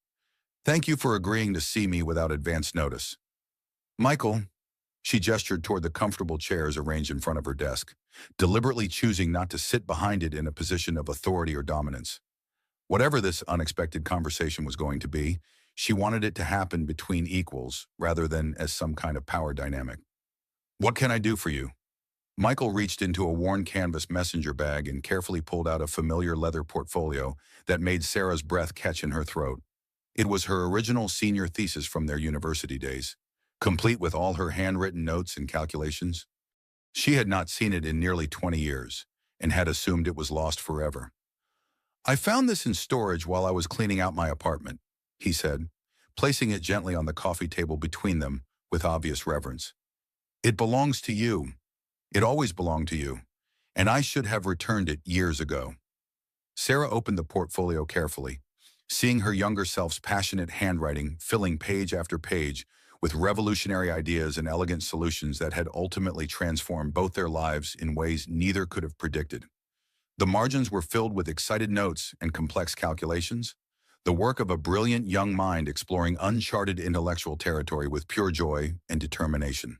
Thank you for agreeing to see me without advance notice. Michael, she gestured toward the comfortable chairs arranged in front of her desk, deliberately choosing not to sit behind it in a position of authority or dominance. Whatever this unexpected conversation was going to be, she wanted it to happen between equals rather than as some kind of power dynamic. What can I do for you? Michael reached into a worn canvas messenger bag and carefully pulled out a familiar leather portfolio that made Sarah's breath catch in her throat. It was her original senior thesis from their university days, complete with all her handwritten notes and calculations. She had not seen it in nearly 20 years and had assumed it was lost forever. I found this in storage while I was cleaning out my apartment, he said, placing it gently on the coffee table between them with obvious reverence. It belongs to you. It always belonged to you, and I should have returned it years ago. Sarah opened the portfolio carefully, seeing her younger self's passionate handwriting filling page after page with revolutionary ideas and elegant solutions that had ultimately transformed both their lives in ways neither could have predicted. The margins were filled with excited notes and complex calculations, the work of a brilliant young mind exploring uncharted intellectual territory with pure joy and determination.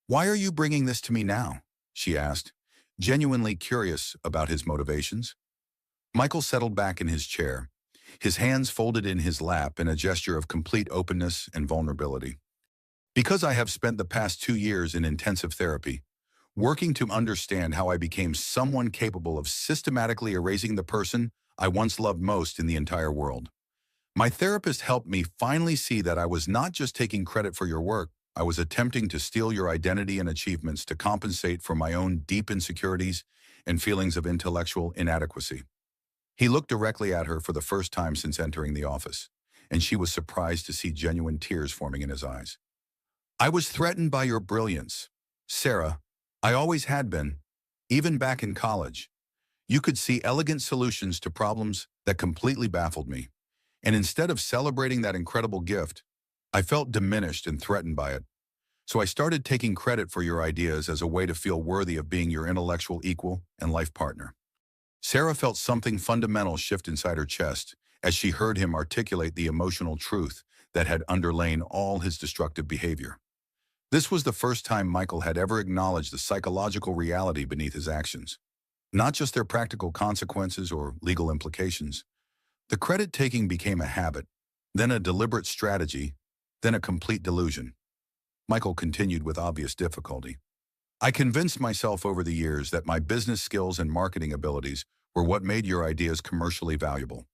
Why are you bringing this to me now? She asked, genuinely curious about his motivations. Michael settled back in his chair, his hands folded in his lap in a gesture of complete openness and vulnerability. Because I have spent the past 2 years in intensive therapy, working to understand how I became someone capable of systematically erasing the person I once loved most in the entire world. My therapist helped me finally see that I was not just taking credit for your work, I was attempting to steal your identity and achievements to compensate for my own deep insecurities and feelings of intellectual inadequacy. He looked directly at her for the first time since entering the office, and she was surprised to see genuine tears forming in his eyes. I was threatened by your brilliance. Sarah, I always had been, even back in college. You could see elegant solutions to problems that completely baffled me, and instead of celebrating that incredible gift, I felt diminished and threatened by it. So I started taking credit for your ideas as a way to feel worthy of being your intellectual equal and life partner. Sarah felt something fundamental shift inside her chest as she heard him articulate the emotional truth that had underlain all his destructive behavior. This was the first time Michael had ever acknowledged the psychological reality beneath his actions, not just their practical consequences or legal implications. The credit-taking became a habit, then a deliberate strategy, then a complete delusion. Michael continued with obvious difficulty. I convinced myself over the years that my business skills and marketing abilities were what made your ideas commercially valuable,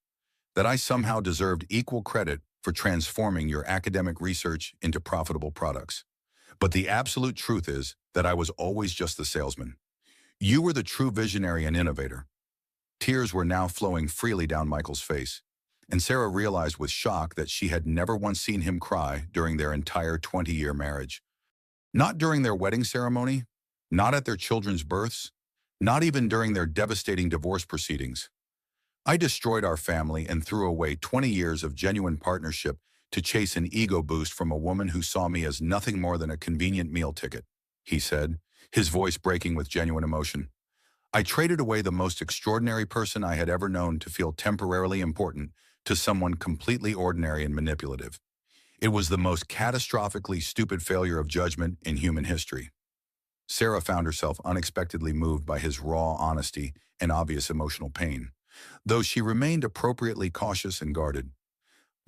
that I somehow deserved equal credit for transforming your academic research into profitable products. But the absolute truth is that I was always just the salesman. You were the true visionary and innovator. Tears were now flowing freely down Michael's face, and Sarah realized with shock that she had never once seen him cry during their entire 20-year marriage. Not during their wedding ceremony, not at their children's births, not even during their devastating divorce proceedings. I destroyed our family and threw away 20 years of genuine partnership to chase an ego boost from a woman who saw me as nothing more than a convenient meal ticket, he said, his voice breaking with genuine emotion. I traded away the most extraordinary person I had ever known to feel temporarily important to someone completely ordinary and manipulative. It was the most catastrophically stupid failure of judgment in human history. Sarah found herself unexpectedly moved by his raw honesty and obvious emotional pain, though she remained appropriately cautious and guarded.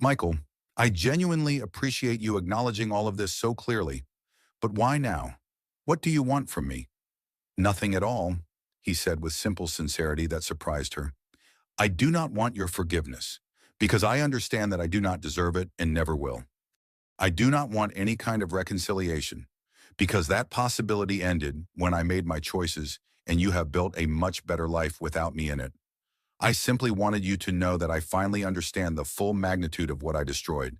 Michael, I genuinely appreciate you acknowledging all of this so clearly. But why now? What do you want from me? Nothing at all, he said with simple sincerity that surprised her. I do not want your forgiveness, because I understand that I do not deserve it and never will. I do not want any kind of reconciliation, because that possibility ended when I made my choices and you have built a much better life without me in it. I simply wanted you to know that I finally understand the full magnitude of what I destroyed,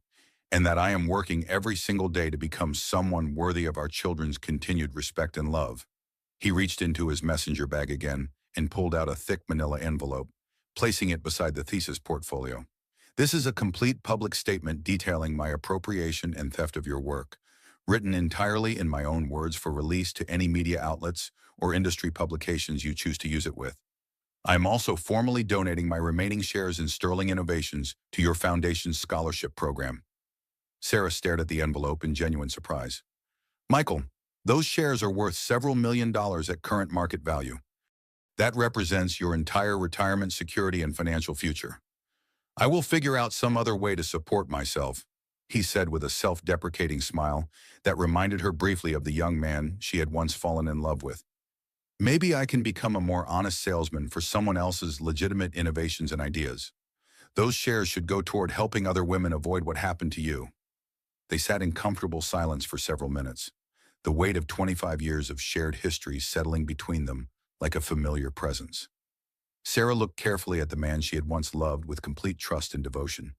and that I am working every single day to become someone worthy of our children's continued respect and love. He reached into his messenger bag again and pulled out a thick manila envelope, placing it beside the thesis portfolio. This is a complete public statement detailing my appropriation and theft of your work, written entirely in my own words for release to any media outlets or industry publications you choose to use it with. I am also formally donating my remaining shares in Sterling Innovations to your foundation's scholarship program. Sarah stared at the envelope in genuine surprise. Michael, those shares are worth several $1,000,000 at current market value. That represents your entire retirement security and financial future. I will figure out some other way to support myself, he said with a self-deprecating smile that reminded her briefly of the young man she had once fallen in love with. Maybe I can become a more honest salesman for someone else's legitimate innovations and ideas. Those shares should go toward helping other women avoid what happened to you. They sat in comfortable silence for several minutes, the weight of 25 years of shared history settling between them like a familiar presence. Sarah looked carefully at the man she had once loved with complete trust and devotion,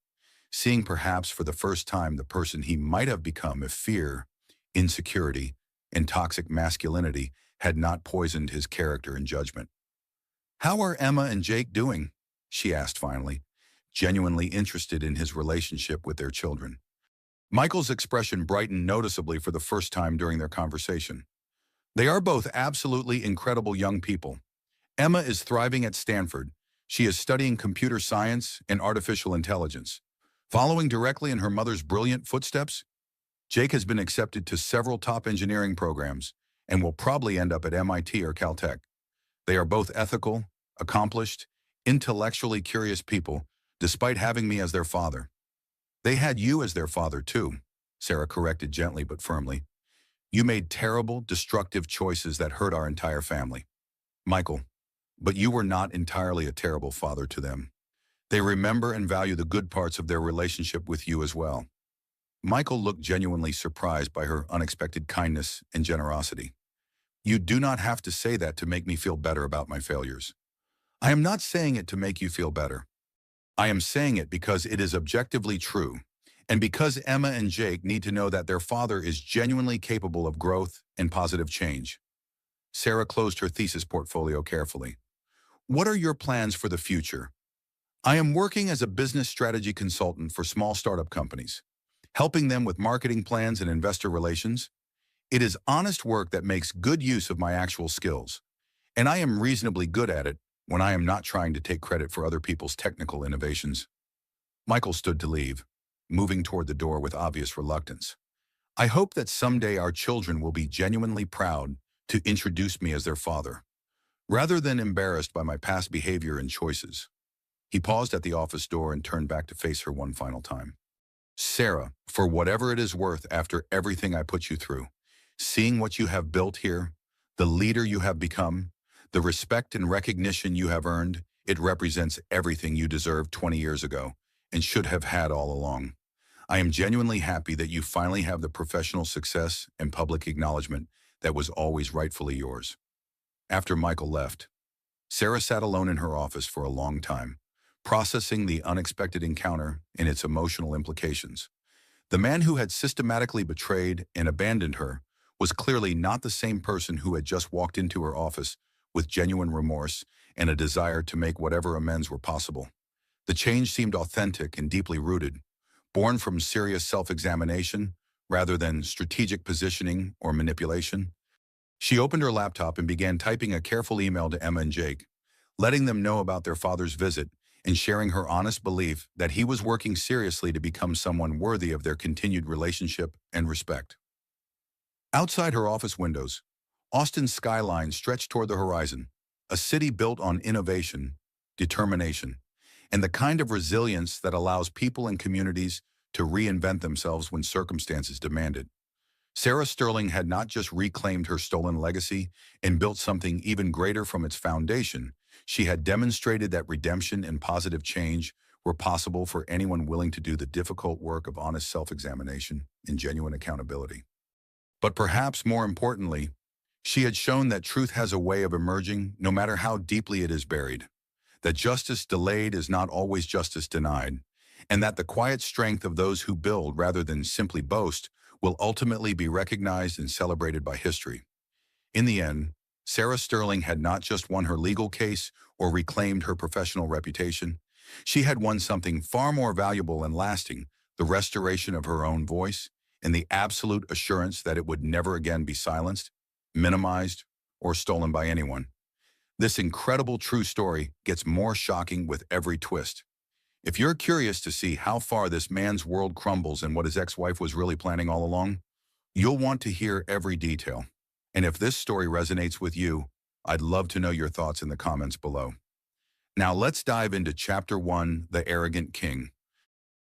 seeing perhaps for the first time the person he might have become if fear, insecurity, and toxic masculinity had not poisoned his character and judgment. How are Emma and Jake doing? She asked finally, genuinely interested in his relationship with their children. Michael's expression brightened noticeably for the first time during their conversation. They are both absolutely incredible young people. Emma is thriving at Stanford. She is studying computer science and artificial intelligence. Following directly in her mother's brilliant footsteps, Jake has been accepted to several top engineering programs and will probably end up at MIT or Caltech. They are both ethical, accomplished, intellectually curious people, despite having me as their father. They had you as their father too, Sarah corrected gently but firmly. You made terrible, destructive choices that hurt our entire family. Michael, but you were not entirely a terrible father to them. They remember and value the good parts of their relationship with you as well. Michael looked genuinely surprised by her unexpected kindness and generosity. You do not have to say that to make me feel better about my failures. I am not saying it to make you feel better. I am saying it because it is objectively true, and because Emma and Jake need to know that their father is genuinely capable of growth and positive change. Sarah closed her thesis portfolio carefully. What are your plans for the future? I am working as a business strategy consultant for small startup companies, helping them with marketing plans and investor relations. It is honest work that makes good use of my actual skills, and I am reasonably good at it, when I am not trying to take credit for other people's technical innovations. Michael stood to leave, moving toward the door with obvious reluctance. I hope that someday our children will be genuinely proud to introduce me as their father, rather than embarrassed by my past behavior and choices. He paused at the office door and turned back to face her one final time. Sarah, for whatever it is worth after everything I put you through, seeing what you have built here, the leader you have become, the respect and recognition you have earned, it represents everything you deserved 20 years ago and should have had all along. I am genuinely happy that you finally have the professional success and public acknowledgement that was always rightfully yours. After Michael left, Sarah sat alone in her office for a long time, processing the unexpected encounter and its emotional implications. The man who had systematically betrayed and abandoned her was clearly not the same person who had just walked into her office with genuine remorse and a desire to make whatever amends were possible. The change seemed authentic and deeply rooted, born from serious self-examination rather than strategic positioning or manipulation. She opened her laptop and began typing a careful email to Emma and Jake, letting them know about their father's visit and sharing her honest belief that he was working seriously to become someone worthy of their continued relationship and respect. Outside her office windows, Austin's skyline stretched toward the horizon, a city built on innovation, determination, and the kind of resilience that allows people and communities to reinvent themselves when circumstances demand it. Sarah Sterling had not just reclaimed her stolen legacy and built something even greater from its foundation. She had demonstrated that redemption and positive change were possible for anyone willing to do the difficult work of honest self-examination and genuine accountability. But perhaps more importantly, she had shown that truth has a way of emerging no matter how deeply it is buried, that justice delayed is not always justice denied, and that the quiet strength of those who build rather than simply boast will ultimately be recognized and celebrated by history. In the end, Sarah Sterling had not just won her legal case or reclaimed her professional reputation. She had won something far more valuable and lasting, the restoration of her own voice and the absolute assurance that it would never again be silenced, minimized, or stolen by anyone. This incredible true story gets more shocking with every twist. If you're curious to see how far this man's world crumbles and what his ex-wife was really planning all along, you'll want to hear every detail. And if this story resonates with you, I'd love to know your thoughts in the comments below. Now let's dive into Chapter 1, The Arrogant King.